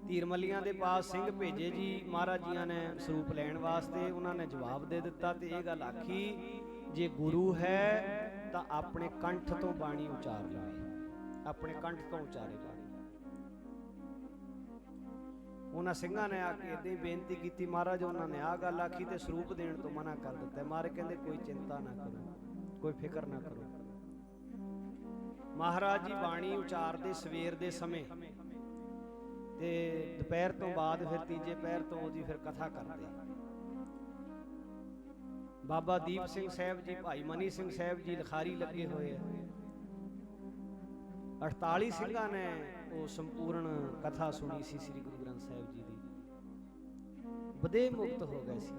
ਧੀਰ ਮੱਲੀਆਂ ਦੇ ਪਾਸ ਸਿੰਘ ਭੇਜੇ ਜੀ ਮਹਾਰਾਜ ਜੀਆਂ ਨੇ ਸਰੂਪ ਲੈਣ ਵਾਸਤੇ। ਉਹਨਾਂ ਨੇ ਜਵਾਬ ਦੇ ਦਿੱਤਾ ਤੇ ਇਹ ਗੱਲ ਆਖੀ, ਜੇ ਗੁਰੂ ਹੈ ਤਾਂ ਆਪਣੇ ਕੰਠ ਤੋਂ ਬਾਣੀ ਉਚਾਰ ਲਵੇ, ਆਪਣੇ ਕੰਠ ਤੋਂ ਉਚਾਰੇ ਬਾਣੀ। ਉਹਨਾਂ ਸਿੰਘਾਂ ਨੇ ਆ ਕੇ ਏਦਾਂ ਹੀ ਬੇਨਤੀ ਕੀਤੀ, ਮਹਾਰਾਜ ਉਹਨਾਂ ਨੇ ਆਹ ਗੱਲ ਆਖੀ ਤੇ ਸਰੂਪ ਦੇਣ ਤੋਂ ਮਨਾ ਕਰ ਦਿੱਤਾ। ਮਹਾਰਾਜ ਕਹਿੰਦੇ ਕੋਈ ਚਿੰਤਾ ਨਾ ਕਰੋ, ਕੋਈ ਫਿਕਰ ਨਾ ਕਰੋ। ਮਹਾਰਾਜ ਜੀ ਬਾਣੀ ਉਚਾਰਦੇ ਸਵੇਰ ਦੇ ਸਮੇਂ ਤੇ ਦੁਪਹਿਰ ਤੋਂ ਬਾਅਦ ਫਿਰ ਤੀਜੇ ਪਹਿਰ ਤੋਂ ਉਹਦੀ ਫਿਰ ਕਥਾ ਕਰਦੇ। ਬਾਬਾ ਦੀਪ ਸਿੰਘ ਸਾਹਿਬ ਜੀ, ਭਾਈ ਮਨੀ ਸਿੰਘ ਸਾਹਿਬ ਜੀ ਲਿਖਾਰੀ ਲੱਗੇ ਹੋਏ ਆ। 48 ਸਿੰਘਾਂ ਨੇ ਉਹ ਸੰਪੂਰਨ ਕਥਾ ਸੁਣੀ ਸੀ ਸ੍ਰੀ ਗੁਰੂ ਗ੍ਰੰਥ ਸਾਹਿਬ ਜੀ ਦੀ। ਬਦੇ ਮੁਕਤ ਹੋ ਗਏ ਸੀ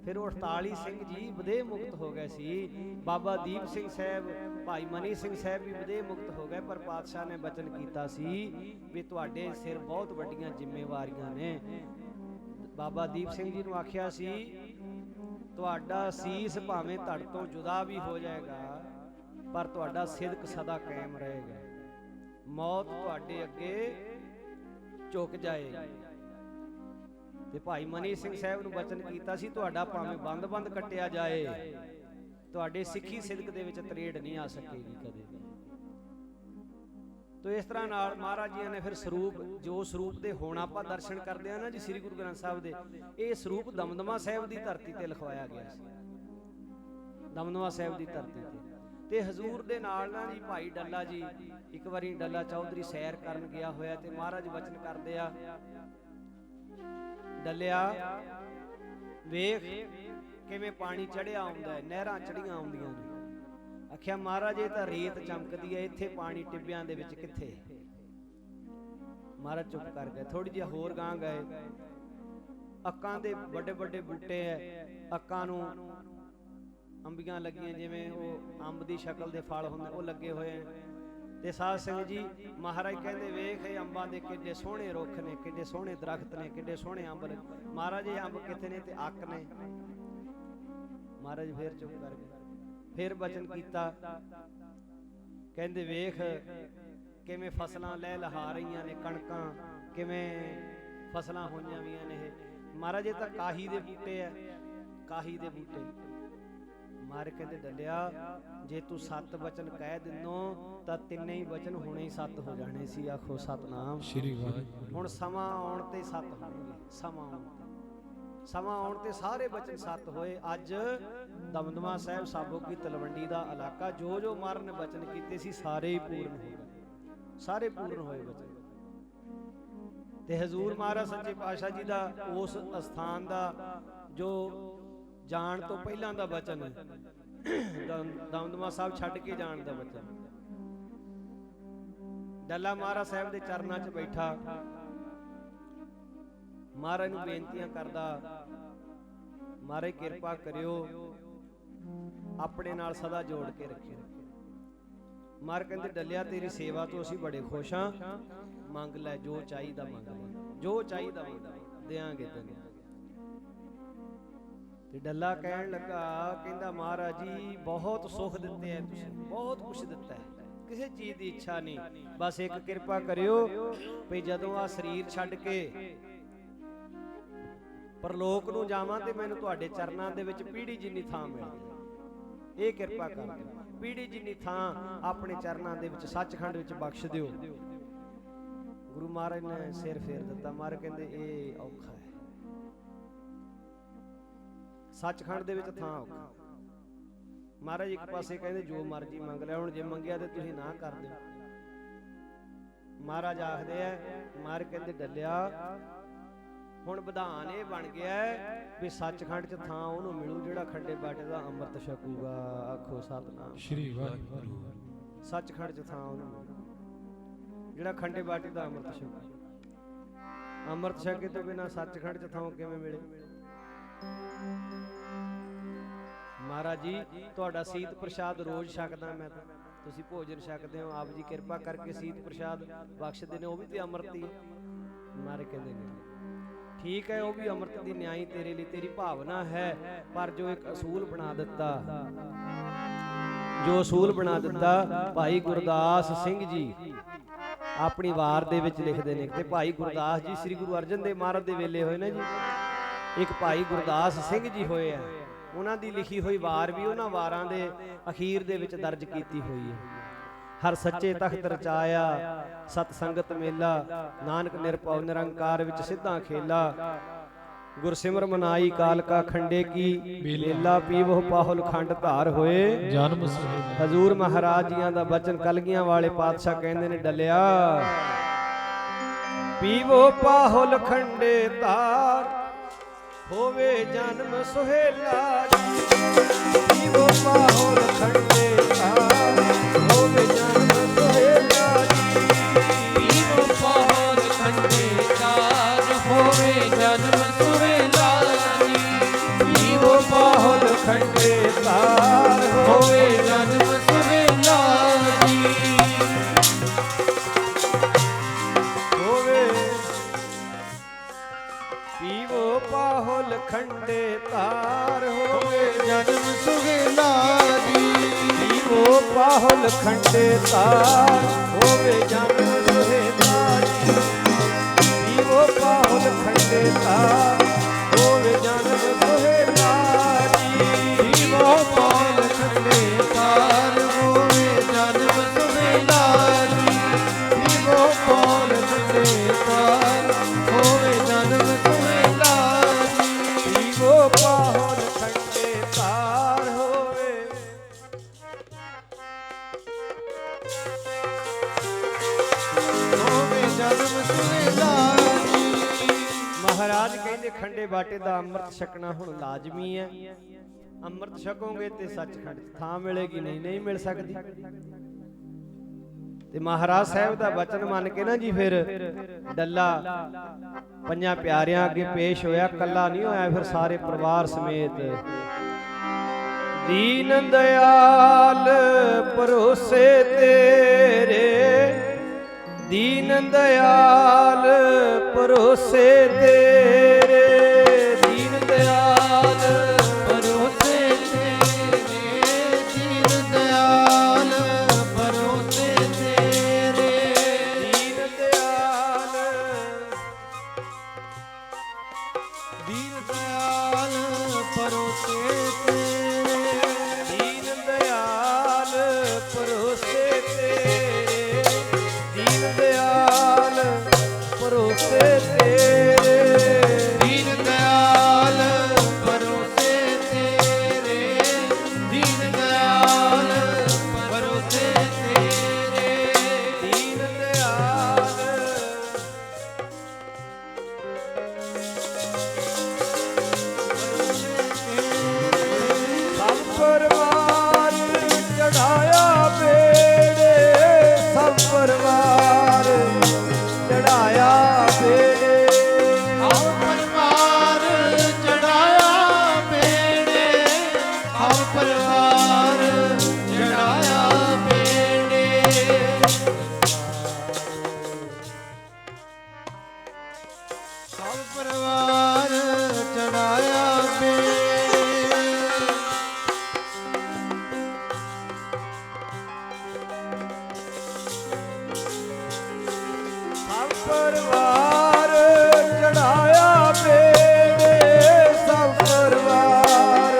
ਫਿਰ ਉਹ 48 ਸਿੰਘ ਜੀ ਬਦੇ ਮੁਕਤ ਹੋ ਗਏ ਸੀ। ਬਾਬਾ ਦੀਪ ਸਿੰਘ ਸਾਹਿਬ, ਭਾਈ ਮਨੀ ਸਿੰਘ ਸਾਹਿਬ ਵੀ ਬਦੇ ਮੁਕਤ ਹੋ ਗਏ, ਪਰ ਪਾਤਸ਼ਾਹ ਨੇ ਬਚਨ ਕੀਤਾ ਸੀ ਵੀ ਤੁਹਾਡੇ ਸਿਰ ਬਹੁਤ ਵੱਡੀਆਂ ਜ਼ਿੰਮੇਵਾਰੀਆਂ ਨੇ। ਬਾਬਾ ਦੀਪ ਸਿੰਘ ਜੀ ਨੂੰ ਆਖਿਆ ਸੀ ਤੁਹਾਡਾ ਸੀਸ ਭਾਵੇਂ ਧੜ ਤੋਂ ਜੁਦਾ ਵੀ ਹੋ ਜਾਏਗਾ ਪਰ ਤੁਹਾਡਾ ਸਿਦਕ ਸਦਾ ਕਾਇਮ ਰਹੇਗਾ। ਮੌਤ ਤੁਹਾਡੇ ਅੱਗੇ ਝੁਕ ਜਾਏਗੀ। ਤੇ ਭਾਈ ਮਨੀ ਸਿੰਘ ਸਾਹਿਬ ਨੂੰ ਬਚਨ ਕੀਤਾ ਸੀ ਤੁਹਾਡਾ ਭਾਵੇਂ ਬੰਦ ਕੱਟਿਆ ਜਾਏ ਤੁਹਾਡੇ ਸਿੱਖੀ ਸਿਦਕ ਦੇ ਵਿੱਚ ਤਰੇੜ ਨਹੀਂ ਆ ਸਕੇਗੀ ਕਦੇ ਵੀ। ਤੋ ਇਸ ਤਰ੍ਹਾਂ ਨਾਲ ਮਹਾਰਾਜ ਜੀ ਨੇ ਫਿਰ ਸਰੂਪ, ਜੋ ਸਰੂਪ ਦੇ ਹੁਣ ਆਪਾਂ ਦਰਸ਼ਨ ਕਰਦੇ ਆ ਨਾ ਜੀ ਸ੍ਰੀ ਗੁਰੂ ਗ੍ਰੰਥ ਸਾਹਿਬ ਦੇ, ਇਹ ਸਰੂਪ ਦਮਦਮਾ ਸਾਹਿਬ ਦੀ ਧਰਤੀ ਤੇ ਲਿਖਵਾਇਆ ਗਿਆ ਸੀ, ਦਮਦਮਾ ਸਾਹਿਬ ਦੀ ਧਰਤੀ ਤੇ ਹਜ਼ੂਰ ਦੇ ਨਾਲ ਨਾ ਜੀ ਭਾਈ ਡੱਲਾ ਜੀ, ਇੱਕ ਵਾਰੀ ਡੱਲਾ ਚੌਧਰੀ ਸੈਰ ਕਰਨ ਗਿਆ ਹੋਇਆ ਤੇ ਮਹਾਰਾਜ ਵਚਨ ਕਰਦੇ ਆ, ਡੱਲਿਆ ਵੇਖ ਕਿਵੇਂ ਪਾਣੀ ਚੜਿਆ ਆਉਂਦਾ ਹੈ, ਨਹਿਰਾਂ ਚੜੀਆਂ ਆਉਂਦੀਆਂ ਨੇ। ਆਖਿਆ ਮਹਾਰਾਜ ਇਹ ਤਾਂ ਰੇਤ ਚਮਕਦੀ ਹੈ, ਇੱਥੇ ਪਾਣੀ ਟਿੱਬਿਆਂ ਦੇ ਵਿੱਚ ਕਿੱਥੇ। ਮਹਾਰਾਜ ਚੁੱਪ ਕਰ ਗਏ। ਥੋੜੀ ਜਿਹੀ ਹੋਰ ਗਾਂ ਗਏ, ਅੱਕਾਂ ਦੇ ਵੱਡੇ ਵੱਡੇ ਬੂਟੇ ਐ, ਅੱਕਾਂ ਨੂੰ ਅੰਬੀਆਂ ਲੱਗੀਆਂ, ਜਿਵੇਂ ਉਹ ਅੰਬ ਦੀ ਸ਼ਕਲ ਦੇ ਫਲ ਹੁੰਦੇ ਉਹ ਲੱਗੇ ਹੋਏ ਤੇ ਸਾਧ ਸੰਗਤ ਜੀ ਮਹਾਰਾਜ ਕਹਿੰਦੇ ਵੇਖ ਇਹ ਅੰਬਾਂ ਦੇ ਕਿੱਡੇ ਸੋਹਣੇ ਰੁੱਖ ਨੇ, ਕਿੱਡੇ ਸੋਹਣੇ ਦਰਖਤ ਨੇ, ਕਿੱਡੇ ਸੋਹਣੇ ਅੰਬ ਨੇ। ਮਹਾਰਾਜ ਇਹ ਅੰਬ ਕਿੱਥੇ ਨੇ ਤੇ ਅੱਕ ਨੇ। ਮਹਾਰਾਜ ਫੇਰ ਚੁੱਪ ਕਰ ਗਏ। ਫਿਰ ਬਚਨ ਕੀਤਾ, ਕਹਿੰਦੇ ਵੇਖ ਕਿਵੇਂ ਫਸਲਾਂ ਲਹਿ ਲਹਾ ਰਹੀਆਂ ਨੇ, ਕਣਕਾਂ ਕਿਵੇਂ ਫਸਲਾਂ ਹੋਈਆਂ ਵੀਆਂ ਨੇ। ਇਹ ਮਹਾਰਾਜ ਇਹ ਤਾਂ ਕਾਹੀ ਦੇ ਬੂਟੇ ਆ, ਕਾਹੀ ਦੇ ਬੂਟੇ। ਮਹਾਰਾਜ ਕਹਿੰਦੇ ਡੱਲਿਆ ਜੇ ਤੂੰ 7 ਬਚਨ ਕਹਿ ਦਿੰਨੋ ਤਾਂ ਤਿੰਨੇ ਹੀ ਬਚਨ ਹੁਣੇ ਹੀ 7 ਹੋ ਜਾਣੇ ਸੀ। ਆਖੋ ਸਤਨਾਮ ਸ਼੍ਰੀ ਵਾਹਿਗੁਰੂ। ਹੁਣ ਸਮਾਂ ਆਉਣ ਤੇ 7 ਹੋਣਗੇ, ਸਮਾਂ ਆਉਣ ਤੇ, ਸਮਾਂ ਆਉਣ ਤੇ ਸਾਰੇ ਬਚਨ 7 ਹੋਏ। ਅੱਜ ਦਮਦਮਾ ਸਾਹਿਬ ਸਾਬੋ ਕੀ ਤਲਵੰਡੀ ਦਾ ਇਲਾਕਾ ਜੋ ਜੋ ਮਹਾਰਾਜ ਨੇ ਬਚਨ ਕੀਤੇ ਸੀ ਸਾਰੇ ਹੀ ਪੂਰਨ ਹੋ ਗਏ, ਸਾਰੇ ਪੂਰਨ ਹੋਏ ਬਚਨ। ਤੇ ਹਜ਼ੂਰ ਮਹਾਰਾਜ ਸੱਚੇ ਪਾਤਸ਼ਾਹ ਜੀ ਦਾ ਉਸ ਅਸਥਾਨ ਦਾ ਜੋ ਜਾਣ ਤੋਂ ਪਹਿਲਾਂ ਦਾ ਬਚਨ, ਦਮਦਮਾ ਸਾਹਿਬ ਛੱਡ ਕੇ ਜਾਣ ਦਾ ਬਚਨ, ਡੱਲਾ ਮਹਾਰਾਜ ਸਾਹਿਬ ਦੇ ਚਰਨਾਂ 'ਚ ਬੈਠਾ ਮਹਾਰਾਜ ਨੂੰ ਬੇਨਤੀਆਂ ਕਰਦਾ, ਮਹਾਰਾਜ ਕਿਰਪਾ ਕਰਿਓ ਆਪਣੇ ਨਾਲ ਸਦਾ ਜੋੜ ਕੇ ਰੱਖਿਓ। ਮਹਾਰਾਜ ਕਹਿੰਦੇ ਡੱਲਿਆ ਤੇਰੀ ਸੇਵਾ ਤੋਂ ਅਸੀਂ ਬੜੇ ਖੁਸ਼ ਹਾਂ, ਮੰਗ ਲੈ ਜੋ ਚਾਹੀਦਾ ਮੰਗ ਲੈ, ਜੋ ਚਾਹੀਦਾ ਮੰਗ ਲੈ, ਦਿਆਂਗੇ ਤੈਨੂੰ। ਤੇ ਡੱਲਾ ਕਹਿਣ ਲੱਗਾ, ਕਹਿੰਦਾ ਮਹਾਰਾਜ ਜੀ ਬਹੁਤ ਸੁੱਖ ਦਿੱਤੇ ਐ ਤੁਸੀਂ, ਬਹੁਤ ਕੁਛ ਦਿੱਤਾ ਹੈ, ਕਿਸੇ ਚੀਜ਼ ਦੀ ਇੱਛਾ ਨਹੀਂ, ਬਸ ਇੱਕ ਕਿਰਪਾ ਕਰਿਓ ਵੀ ਜਦੋਂ ਆ ਸਰੀਰ ਛੱਡ ਕੇ ਪਰਲੋਕ ਨੂੰ ਜਾਵਾਂ ਤੇ ਮੈਨੂੰ ਤੁਹਾਡੇ ਚਰਨਾਂ ਦੇ ਵਿੱਚ ਪੀੜੀ ਜਿੰਨੀ ਥਾਂ ਮਿਲ ਜਾਏ, ਇਹ ਕਿਰਪਾ ਕਰ ਦਿਓ। ਪੀੜੀ ਜਿੰਨੀ ਥਾਂ ਆਪਣੇ ਚਰਨਾਂ ਦੇ ਵਿੱਚ ਸੱਚਖੰਡ ਵਿੱਚ ਬਖਸ਼ ਦਿਓ। ਗੁਰੂ ਮਹਾਰਾਜ ਨੇ ਸਿਰ ਫੇਰ ਦਿੱਤਾ। ਮਹਾਰਾਜ ਕਹਿੰਦੇ ਇਹ ਔਖਾ ਹੈ, ਸੱਚਖੰਡ ਦੇ ਵਿੱਚ ਥਾਂ ਔਖਾ। ਮਹਾਰਾਜ ਇੱਕ ਪਾਸੇ ਕਹਿੰਦੇ ਜੋ ਮਰਜ਼ੀ ਮੰਗ ਲੈ, ਹੁਣ ਜੇ ਮੰਗਿਆ ਤੇ ਤੁਸੀਂ ਨਾ ਕਰ ਦਿਓ। ਮਹਾਰਾਜ ਆਖਦੇ ਆ, ਮਹਾਰਾਜ ਕਹਿੰਦੇ ਡੱਲਿਆ ਹੁਣ ਵਿਧਾਨ ਇਹ ਬਣ ਗਿਆ ਵੀ ਸੱਚਖੰਡ 'ਚ ਥਾਂ ਉਹਨੂੰ ਮਿਲੂ ਜਿਹੜਾ ਖੰਡੇ ਬਾਟੇ ਦਾ ਅੰਮ੍ਰਿਤ ਛਕੂਗਾ। ਆਖੋ ਸਤਨਾਮ ਸ਼੍ਰੀ ਵਾਹਿਗੁਰੂ। ਸੱਚਖੰਡ 'ਚ ਥਾਂ ਉਹਨੂੰ ਮਿਲੂ ਜਿਹੜਾ ਖੰਡੇ ਬਾਟੇ ਦਾ ਅੰਮ੍ਰਿਤ ਛਕੂ। ਅੰਮ੍ਰਿਤ ਛਕੇ ਤੋਂ ਬਿਨਾਂ ਸੱਚਖੰਡ 'ਚ ਥਾਂ ਕਿਵੇਂ ਮਿਲੇ? ਮਹਾਰਾਜ ਜੀ ਤੁਹਾਡਾ ਸੀਤ ਪ੍ਰਸ਼ਾਦ ਰੋਜ਼ ਛਕਦਾ ਮੈਂ, ਤਾਂ ਤੁਸੀਂ ਭੋਜਨ ਛਕਦੇ ਹੋ, ਆਪ ਜੀ ਕਿਰਪਾ ਕਰਕੇ ਸੀਤ ਪ੍ਰਸ਼ਾਦ ਬਖਸ਼ਦੇ ਨੇ, ਉਹ ਵੀ ਤੇ ਅੰਮ੍ਰਿਤ ਹੀ। ਮਹਾਰਾਜ ਕਹਿੰਦੇ ਨੇ ਠੀਕ ਹੈ, ਉਹ ਵੀ ਅੰਮ੍ਰਿਤ ਦੀ ਨਿਆਈ ਤੇਰੇ ਲਈ, ਤੇਰੀ ਭਾਵਨਾ ਹੈ, ਪਰ ਜੋ ਇੱਕ ਅਸੂਲ ਬਣਾ ਦਿੱਤਾ, ਜੋ ਅਸੂਲ ਬਣਾ ਦਿੱਤਾ ਭਾਈ ਗੁਰਦਾਸ ਸਿੰਘ ਜੀ ਆਪਣੀ ਵਾਰ ਦੇ ਵਿੱਚ ਲਿਖਦੇ ਨੇ। ਤੇ ਭਾਈ ਗੁਰਦਾਸ ਜੀ ਸ੍ਰੀ ਗੁਰੂ ਅਰਜਨ ਦੇਵ ਮਹਾਰਾਜ ਦੇ ਵੇਲੇ ਹੋਏ ਨੇ ਜੀ, ਇੱਕ ਭਾਈ ਗੁਰਦਾਸ ਸਿੰਘ ਜੀ ਹੋਏ ਆ, ਉਹਨਾਂ ਦੀ ਲਿਖੀ ਹੋਈ ਵਾਰ ਵੀ ਉਹਨਾਂ ਵਾਰਾਂ ਦੇ ਅਖੀਰ ਦੇ ਵਿੱਚ ਦਰਜ ਕੀਤੀ ਹੋਈ ਹੈ। ਹਰ ਸੱਚੇ ਤਖਤ ਰਚਾਇਆ ਸਤ ਸੰਗਤ ਮੇਲਾ, ਨਾਨਕ ਨਿਰਭਉ ਨਿਰੰਕਾਰ ਵਿੱਚ ਸਿੱਧਾ ਖੇਲਾ, ਗੁਰਸਿਮਰ ਮਨਾਈ ਕਾਲ ਕਾ ਖੰਡੇ ਕੀ, ਮੇਲਾ ਪੀਵੋ ਪਾਹੁਲ ਖੰਡ ਧਾਰ ਹੋਏ ਜਨਮ। ਹਜ਼ੂਰ ਮਹਾਰਾਜ ਜੀਆਂ ਦਾ ਬਚਨ ਕਲਗੀਆਂ ਵਾਲੇ ਪਾਤਸ਼ਾਹ ਕਹਿੰਦੇ ਨੇ ਡੱਲਿਆ ਪੀਵੋ ਪਾਹੁਲ ਖੰਡੇ ਧਾਰ ਹੋਵੇ ਜਨਮ ਸੁਹੇਲਾ ਜੀ, ਪੀਵੋ ਪਾਹੁਲ ਖੰਡੇ ਧਾਰ ਹੋਵੇ ਜਨਮ ਸੁਹੇਲਾ ਜੀ, ਪੀਵੋ ਪਾਹੁਲ ਖੰਡੇ ਧਾਰ ਹੋਵੇ ਜਨਮ ਸੁਹੇਲਾ ਜੀ, ਪੀਵੋ ਪਾਹੁਲ ਖੰਡੇ ਧਾਰ ਹੋਵੇ ਜਨਮ ਸੁਹੇਲਾ ਜੀ, ਹੋਵੇ ਪੀਵੋ ਪਾਹੁਲ ਖੰਡੇ ਧਾਰ ਹੋਵੇ ਜਨਮ ਸੁਹੇਲਾ ਜੀ, ਪੀਵੋ ਪਾਹੁਲ ਖੰਡੇ ਧਾਰ ਹੋਵੇ ਜਨਮ ਸੁਹੇਲਾ ਜੀ, ਪੀਵੋ ਪਾਹੁਲ ਖੰਡੇ ਧਾਰ ਹੋਵੇ ਜਨਮ ਸੁਹੇਲਾ ਜੀ, ਪੀਵੋ ਪਾਹੁਲ ਖੰਡੇ ਧਾਰ ਹੋਵੇ ਜਨਮ ਸੁਹੇਲਾ ਜੀ, ਪੀਵੋ ਪਾਹੁਲ ਖੰਡੇ ਧਾਰ ਹੋਵੇ ਜਨਮ ਸੁਹੇਲਾ ਜੀ, ਪੀਵੋ ਪਾਹੁਲ ਖੰਡੇ ਧਾਰ ਹੋਵੇ। ਹੋਵੇ ਜਨਮ ਸੁਹੇਲਾ ਜੀ। ਮਹਾਰਾਜ ਕਹਿੰਦੇ ਖੰਡੇ ਬਾਟੇ ਦਾ ਅੰਮ੍ਰਿਤ ਛਕਣਾ ਹੁਣ ਲਾਜ਼ਮੀ ਹੈ। ਅੰਮ੍ਰਿਤ ਛਕੋਗੇ ਤੇ ਸੱਚਖੰਡ 'ਚ ਥਾਂ ਮਿਲੇਗੀ, ਨਹੀਂ ਮਿਲ ਸਕਦੀ। ਤੇ ਮਹਾਰਾਜ ਸਾਹਿਬ ਦਾ ਬਚਨ ਮੰਨ ਕੇ ਨਾ ਜੀ ਫਿਰ ਡੱਲਾ ਪੰਜਾਂ ਪਿਆਰਿਆਂ ਅੱਗੇ ਪੇਸ਼ ਹੋਇਆ, ਕੱਲਾ ਨਹੀਂ ਹੋਇਆ, ਫਿਰ ਸਾਰੇ ਪਰਿਵਾਰ ਸਮੇਤ। ਦੀਨ ਦਇਆਲ ਭਰੋਸੇ ਤੇਰੇ, ਦੀਨ ਦਇਆਲ ਭਰੋਸੇ ਤੇਰੇ, ਦੀਨ ਦਇਆਲ ਭਰੋਸੇ ਤੇਰੇ, ਦੀਨ ਦਇਆਲ ਪਰੋਸੇ ਤੇਰੇ, ਦੀਨ ਦਇਆਲ ਭਰੋਸੇ ਤੇਰੇ, ਦੀਨ ਦਇਆਲ ਭਰੋਸੇ ਤੇਰੇ, ਦੀਨ ਦਇਆਲ ਪਰੋਸੇ ਤੇਰੇ, ਦੀਨ ਦਇਆਲ ਪਰੋਸੇ ਤੇਰੇ, ਦੀਨ ਦਇਆਲ ਸਭ ਪਰਿਵਾਰ ਚੜਾਇਆ ਬੇੜੇ, ਸਭ ਪਰਿਵਾਰ ਚੜਾਇਆ ਬੇੜੇ, ਹਮ ਪਰਿਵਾਰ ਚੜਾਇਆ ਬੇੜੇ, ਹਮ ਪਰਿਵਾਰ ਚੜਾਇਆ ਬੇੜੇ, ਸਭ ਪਰਿਵਾਰ ਚੜਾਇਆ ਬੇੜੇ, ਸਭ ਪਰਿਵਾਰ ਚੜਾਇਆ ਬੇੜੇ, ਸਭ ਪਰਿਵਾਰ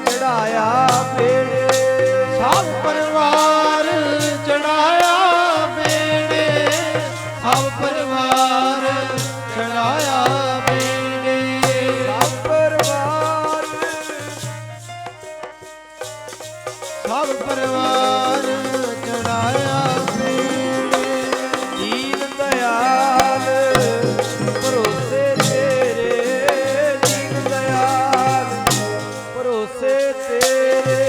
ਚੜਾਇਆ ਬੇੜੇ, ਸਭ ਪਰਿਵਾਰ ਚੜਾਇਆ ਬੇੜੇ, ਸਭ ਪਰਿਵਾਰ ਚੜਾਇਆ ਬੇੜੇ, ਸਭ ਪਰਿਵਾਰ ਸਭ ਪਰਿਵਾਰ ਚੜਾਇਆ ਬੇੜੇ, ਦੀਨ ਦਇਆਲ ਭਰੋਸੇ ਤੇਰੇ, ਦੀਨ ਦਇਆਲ ਭਰੋਸੇ ਤੇਰੇ,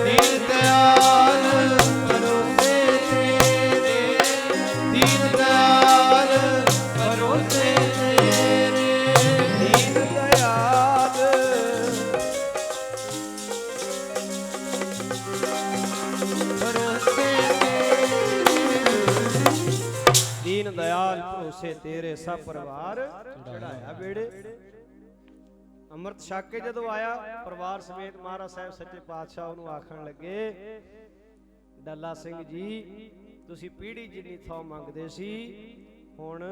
ਦੀਨ ਦਇਆਲ ਪਰੋਸੇ ਤੇਰੇ, ਦੀਨ ਦਇਆਲ ਪਰੋਸੇ ਤੇਰੇ, ਦੀਨ ਦਇਆਲ ਪਰੋਸੇ ਦੀਨ ਦਇਆਲ ਭਰੋਸੇ ਤੇਰੇ, ਸਭ ਪਰਿਵਾਰ ਚੜਾਇਆ ਬੇੜੇ। ਅੰਮ੍ਰਿਤ ਛਕ ਕੇ ਜਦੋਂ ਆਇਆ ਪਰਿਵਾਰ ਸਮੇਤ ਮਹਾਰਾਜ ਸਾਹਿਬ ਸੱਚੇ ਪਾਤਸ਼ਾਹ ਉਹਨੂੰ ਆਖਣ ਲੱਗੇ, ਡੱਲਾ ਸਿੰਘ ਜੀ ਤੁਸੀਂ ਪੀੜੀ ਜਿੰਨੀ ਥਾਂ ਮੰਗਦੇ ਸੀ, ਹੁਣ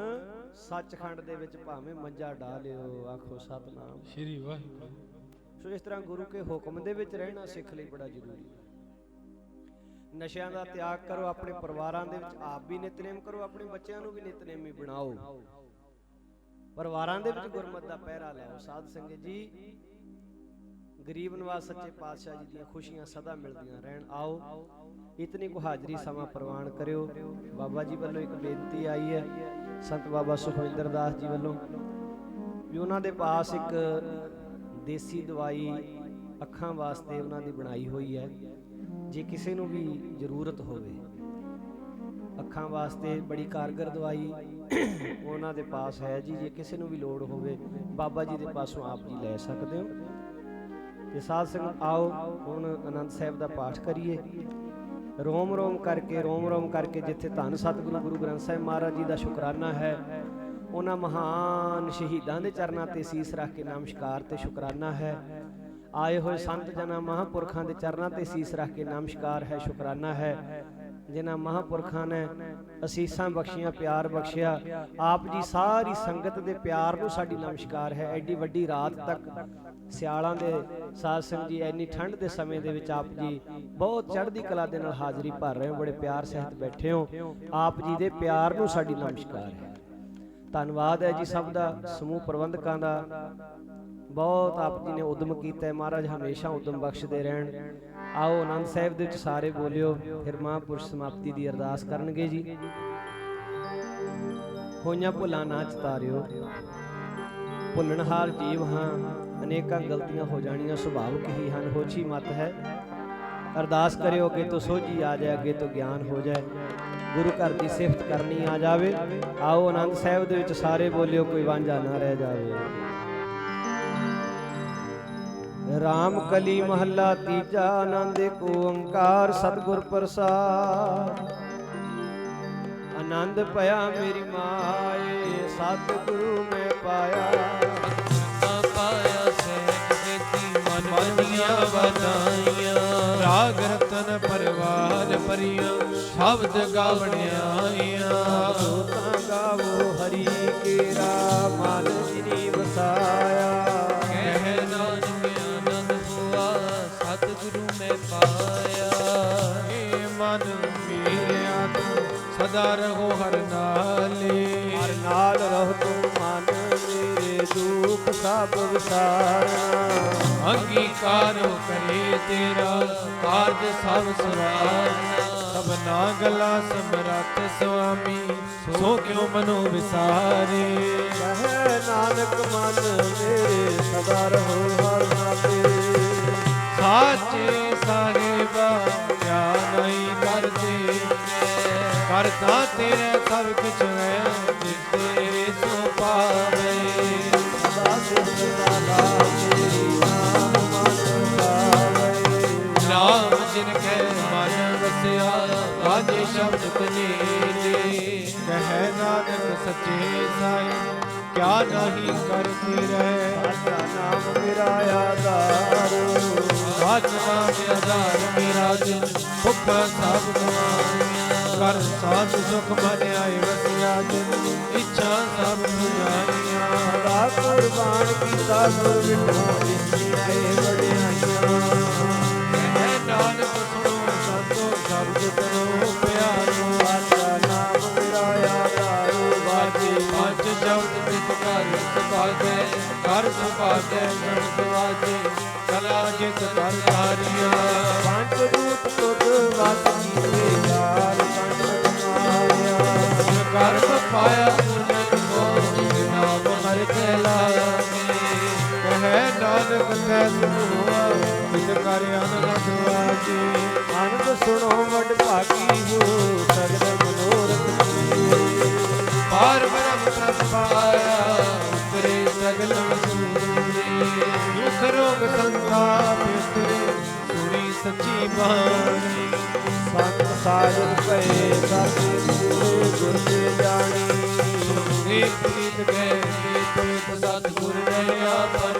ਸੱਚਖੰਡ ਦੇ ਵਿੱਚ ਭਾਵੇਂ ਮੰਜਾ ਢਾ ਲਿਓ, ਆਖੋ ਸਤਨਾਮ। ਸ਼੍ਰੀ ਵਾਹਿਗੁਰੂ। ਸੋ ਇਸ ਤਰ੍ਹਾਂ ਗੁਰੂ ਕੇ ਹੁਕਮ ਦੇ ਵਿੱਚ ਰਹਿਣਾ ਸਿੱਖ ਲਈ ਬੜਾ ਜ਼ਰੂਰੀ ਹੈ। ਨਸ਼ਿਆਂ ਦਾ ਤਿਆਗ ਕਰੋ, ਆਪਣੇ ਪਰਿਵਾਰਾਂ ਦੇ ਵਿੱਚ ਆਪ ਵੀ ਨਿਤਨੇਮ ਕਰੋ, ਆਪਣੇ ਬੱਚਿਆਂ ਨੂੰ ਵੀ ਨਿਤਨੇਮੀ ਬਣਾਓ, ਪਰਿਵਾਰਾਂ ਦੇ ਵਿੱਚ ਗੁਰਮਤਿ ਦਾ ਪਹਿਰਾ ਲਾਓ। ਸਾਧ ਸੰਗਤ ਜੀ, ਗਰੀਬ ਨਵਾਜ਼ ਸੱਚੇ ਪਾਤਸ਼ਾਹ ਜੀ ਦੀਆਂ ਖੁਸ਼ੀਆਂ ਸਦਾ ਮਿਲਦੀਆਂ ਰਹਿਣ। ਆਓ ਇਤਨੀ ਕੁ ਹਾਜ਼ਰੀ ਸਮਾਂ ਪ੍ਰਵਾਨ ਕਰਿਓ। ਬਾਬਾ ਜੀ ਵੱਲੋਂ ਇੱਕ ਬੇਨਤੀ ਆਈ ਹੈ ਸੰਤ ਬਾਬਾ ਸੁਖਵਿੰਦਰ ਦਾਸ ਜੀ ਵੱਲੋਂ, ਵੀ ਉਹਨਾਂ ਦੇ ਪਾਸ ਇੱਕ ਦੇਸੀ ਦਵਾਈ ਅੱਖਾਂ ਵਾਸਤੇ ਉਹਨਾਂ ਦੀ ਬਣਾਈ ਹੋਈ ਹੈ। ਜੇ ਕਿਸੇ ਨੂੰ ਵੀ ਜ਼ਰੂਰਤ ਹੋਵੇ ਅੱਖਾਂ ਵਾਸਤੇ ਬੜੀ ਕਾਰਗਰ ਦਵਾਈ ਉਹਨਾਂ ਦੇ ਪਾਸ ਹੈ ਜੀ। ਜੇ ਕਿਸੇ ਨੂੰ ਵੀ ਲੋੜ ਹੋਵੇ ਬਾਬਾ ਜੀ ਦੇ ਪਾਸੋਂ ਆਪ ਜੀ ਲੈ ਸਕਦੇ ਹੋ। ਤੇ ਸਾਧ ਸੰਗਤ ਆਓ ਹੁਣ ਆਨੰਦ ਸਾਹਿਬ ਦਾ ਪਾਠ ਕਰੀਏ। ਰੋਮ ਰੋਮ ਕਰਕੇ ਜਿੱਥੇ ਧੰਨ ਸਤਿਗੁਰੂ ਗੁਰੂ ਗ੍ਰੰਥ ਸਾਹਿਬ ਮਹਾਰਾਜ ਜੀ ਦਾ ਸ਼ੁਕਰਾਨਾ ਹੈ, ਉਹਨਾਂ ਮਹਾਨ ਸ਼ਹੀਦਾਂ ਦੇ ਚਰਨਾਂ ਤੇ ਸੀਸ ਰੱਖ ਕੇ ਨਮਸਕਾਰ ਤੇ ਸ਼ੁਕਰਾਨਾ ਹੈ। ਆਏ ਹੋਏ ਸੰਤ ਜਨਾਂ ਮਹਾਂਪੁਰਖਾਂ ਦੇ ਚਰਨਾਂ ਤੇ ਸੀਸ ਰੱਖ ਕੇ ਨਮਸਕਾਰ ਹੈ, ਸ਼ੁਕਰਾਨਾ ਹੈ। ਜਿਨ੍ਹਾਂ ਮਹਾਂਪੁਰਖਾਂ ਨੇ ਅਸੀਸਾਂ ਬਖਸ਼ੀਆਂ, ਪਿਆਰ ਬਖਸ਼ਿਆ, ਆਪ ਜੀ ਸਾਰੀ ਸੰਗਤ ਦੇ ਪਿਆਰ ਨੂੰ ਸਾਡੀ ਨਮਸਕਾਰ ਹੈ। ਐਡੀ ਵੱਡੀ ਰਾਤ ਤੱਕ ਸਿਆਲਾਂ ਦੇ ਸਾਧ ਸੰਗਤ ਜੀ, ਐਨੀ ਠੰਡ ਦੇ ਸਮੇਂ ਦੇ ਵਿੱਚ ਆਪ ਜੀ ਬਹੁਤ ਚੜ੍ਹਦੀ ਕਲਾ ਦੇ ਨਾਲ ਹਾਜ਼ਰੀ ਭਰ ਰਹੇ ਹੋ, ਬੜੇ ਪਿਆਰ ਸਹਿਤ ਬੈਠੇ ਹੋ। ਆਪ ਜੀ ਦੇ ਪਿਆਰ ਨੂੰ ਸਾਡੀ ਨਮਸਕਾਰ ਹੈ। ਧੰਨਵਾਦ ਹੈ ਜੀ ਸਭ ਦਾ, ਸਮੂਹ ਪ੍ਰਬੰਧਕਾਂ ਦਾ। ਬਹੁਤ ਆਪ ਜੀ ਨੇ ਉਦਮ ਕੀਤਾ ਹੈ, ਮਹਾਰਾਜ ਹਮੇਸ਼ਾ ਉਦਮ ਬਖਸ਼ਦੇ ਰਹਿਣ। ਆਓ ਆਨੰਦ ਸਾਹਿਬ ਦੇ ਵਿੱਚ ਸਾਰੇ ਬੋਲਿਓ, ਫਿਰ ਮਹਾਂਪੁਰਸ਼ ਸਮਾਪਤੀ ਦੀ ਅਰਦਾਸ ਕਰਨਗੇ ਜੀ। ਹੋਈਆਂ ਭੁੱਲਾਂ ਨਾ ਚਿਤਾਰਿਓ, ਭੁੱਲਣਹਾਰ ਜੀਵ ਹਾਂ, ਅਨੇਕਾਂ ਗਲਤੀਆਂ ਹੋ ਜਾਣੀਆਂ, ਸੁਭਾਵਿਕ ਹੀ ਹਨ, ਹੋਛੀ ਮਤ ਹੈ। ਅਰਦਾਸ ਕਰਿਓ ਅੱਗੇ ਤੋਂ ਸੋਝੀ ਆ ਜਾਏ, ਅੱਗੇ ਤੋਂ ਗਿਆਨ ਹੋ ਜਾਏ, ਗੁਰੂ ਘਰ ਦੀ ਸਿਫਤ ਕਰਨੀ ਆ ਜਾਵੇ। ਆਓ ਆਨੰਦ ਸਾਹਿਬ ਦੇ ਵਿੱਚ ਸਾਰੇ ਬੋਲਿਓ, ਕੋਈ ਵਾਂਝਾ ਨਾ ਰਹਿ ਜਾਵੇ। ਰਾਮ ਕਲੀ ਮਹੱਲਾ ਤੀਜਾ, ਆਨੰਦ ਏਕ ਓੰਕਾਰ ਸਤਿਗੁਰ ਪ੍ਰਸਾਦ। ਆਨੰਦ ਭਇਆ ਮੇਰੀ ਮਾਏ, ਸਤਿਗੁਰੂ ਮੈਂ ਪਾਇਆ। ਪਾਇਆ ਸਹਿਜ ਸੇਤੀ ਮਨ ਮਨੀਆਂ ਵਧਾਈਆਂ। ਰਾਗ ਰਤਨ ਪਰਿਵਾਰ ਭਰੀਆਂ, ਸ਼ਬਦ ਗਾਵਣਿਆਈਆਂ। ਤਾਂ ਗਾਵੋ ਹਰੀ ਕੇਰਾ, ਮਨ ਜਿਨੀ ਵਸਾਇਆ। ਸਦਾ ਰਹੋ ਹਰ ਨਾਲੇ। ਹਰ ਨਾਲ ਰਹੋ ਤੂੰ ਮਨ ਮੇਰੇ ਦੁੱਖ ਸਭ ਵਿਸਾਰਨਾ। ਅੰਗੀਕਾਰੋ ਕਰੇ ਤੇਰਾ ਕਾਰਜ ਸਭ ਸਵਾਰਨਾ। ਸਭਨਾ ਗਲਾ ਸਮਰੱਥ ਸੁਆਮੀ ਸੋ ਕਿਉ ਮਨੋ ਵਿਸਾਰੇ। ਕਹੈ ਨਾਨਕ ਮਨ ਮੇਰੇ ਸਦਾ ਰਹੋ ਹਰ ਨਾਲੇ। ਸਾਚੇ ਸਾਹਿਬਾ ਕਿਆ ਨਹੀਂ ਕਰਦੇ ਕਰਤਾ ਤੇਰੇ ਸਭ ਕੁਛ ਹੈ ਜਿਸ ਤੇਰੇ ਸੋ ਪਾਵੇ। ਸਦਾ ਸਿਰਜਣਾ ਨਾਮ ਤੇਰੀ ਨਾਮ ਮਨ ਭਾਵੇ। ਨਾਮ ਜਿਨ ਕੈ ਮਨ ਵਸਿਆ ਆਜੇ ਸ਼ਬਦ ਕਨੇਰੇ। ਕਹਿ ਨਾਨਕ ਸੱਚੇ ਸਾਹਿਬ ਕਿਆ ਨਹੀਂ ਕਰਤੇ ਰਹਿ। ਸਾਚਾ ਨਾਮ ਮੇਰਾ ਆਧਾਰ। ਸਾਚ ਨਾਮ ਆਧਾਰ ਮੇਰਾ ਜਿਨ ਭੁੱਖ ਸਭ ਗਵਾਈਆਂ। ਕਰ ਸਾਧ ਸੁਖ ਮਨ ਆਏ ਵਸਿਆ ਜਿਨ ਇੱਛਾ ਸਭ ਪੁਜਾਈਆਂ। ਸਦਾ ਕੁਰਬਾਨ ਕੀਤਾ ਗੁਰ ਵਿਠੋ ਜਿਸਨੇ ਵਡਿਆਈਆਂ। ਕਹਿ ਨਾਨਕ ਸੁਣੋ ਸੰਤੋ ਸ਼ਬਦ ਕਰੋ ਪਿਆਰੋ। ਸਾਚਾ ਨਾਮ ਮੇਰਾ ਆਧਾਰ। ਵਾਜੇ ਪੰਜ ਜਪਤ ਤਿਤ ਘਰ ਸੁਭਾਗੈ ਘਰ ਸੁਭਾਗੈ ਸ਼ਬਦ ਵਾਜੇ ਕਲਾ ਜਿਤ ਕਰ ਧਾਰੀਆ। ਪੰਜ ਰੂਪ ਤੁਧ ਵਸ ਕੀਤੇ ਕਾਲ ਕੰਠ ਮਾਇਆ। ਕਰਮ ਪਾਇਆ ਪੁਰਖ ਕੋ ਨਾਮ ਹਰਿ ਕੈ ਲਾਗੇ। ਕਹਿ ਨਾਨਕ ਤੈ ਸੁਣਵਾ ਤਿਤ ਕਰ ਅਨੰਦ ਵਾਜੇ। ਆਨੰਦ ਸੁਣੋ ਵਡ ਭਾਗੀ ਹੋ ਸਗਲ ਮਨੋਰਥ ਪੂਰੇ। ਪਾਰ ਬ੍ਰਹਮ ਪ੍ਰਭ ਪਾਇਆ ਉਤਰੇ ਸਗਲ ਵਸੂਰੇ। ਦੁਖ ਰੋਗ ਸੰਤਾਪ ਉਤਰੇ ਸੁਣੀ ਸੱਚੀ ਬਾਣੀ। ਸੰਤ ਸਾਜਨ ਭਏ ਸਾਥੇ ਪੂਰੇ ਗੁਰ ਤੇ ਜਾਣੀ। ਸੁਣੇ ਪ੍ਰੀਤ ਗਏ ਤੇ ਸਤਿਗੁਰ ਦਇਆ ਪਰ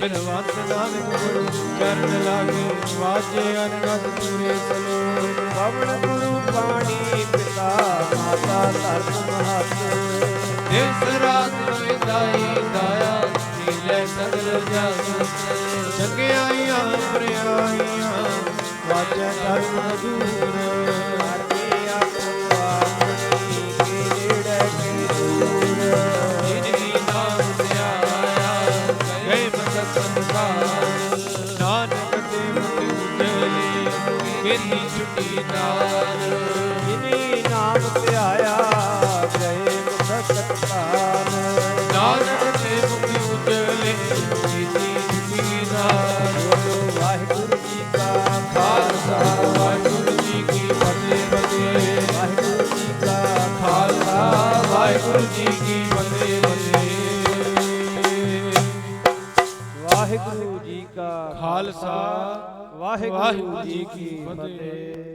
ਬਿਨਵੰਤ ਨਾਨਕ ਗੁਰੂ ਚਰਨ ਲਾਗੇ ਵਾਜੇ ਅਨੰਦ ਪੂਰੇ ਸਲੋ। ਪਵਨ ਗੁਰੂ ਪਾਣੀ ਪਿਤਾ ਮਾਤਾ ਧਰਮ ਮਹਤ। ਦਿਸ ਰਾਤ ਹੋਏ ਦਾਈ ਦਾਇਆ ਨੀਲੇ ਸਗਲ ਜਗਤ। ਚੰਗਿਆਈਆਂ ਬੁਰਿਆਈਆਂ ਵਾਜੈ ਧਰਮ ਦੂਰ। ਹਰਿ ਆਪੋ ਆਪਣੀ ਕੇ ਨੇੜੇ ਕੇ ਦੂਰ। ਜਿਨਕੀ ਨਾਮ ਧਿਆਇਆ ਗਏ ਮਸਤ ਸੰਸਾਰ। ਨਾਨਕ ਤੇ ਮੁਕਤੀ ਉਜਲੀ ਕੀਤੀ ਛੁਟੀ ਨਾਲ। ਜਿਨੀ ਨਾਮ ਧਿਆਇਆ ਗਏ ਮੁਕਤ ਕਾਲ। ਨਾਨਕ ਤੇ ਮੁਕਤੀ ਉਜਲੀ ਕੀਤੀ ਛੁਟੀ ਨਾਲ। ਬੋਲੋ ਵਾਹਿਗੁਰੂ ਜੀ ਕਾ ਖਾਲਸਾ ਖਾਲਸਾ ਵਾਹਿਗੁਰੂ ਜੀ ਕੀ ਫਤਿਹ ਫਤਿਹ। ਵਾਹਿਗੁਰੂ ਜੀ ਕਾ ਖਾਲਸਾ ਵਾਹਿਗੁਰੂ ਜੀ ਕੀ ਫਤਿਹ ਫਤਿਹ। ਵਾਹਿਗੁਰੂ ਜੀ ਕਾ ਖਾਲਸਾ ਵਾਹਿਗੁਰੂ ਜੀ ਕੀ ਫਤਿਹ।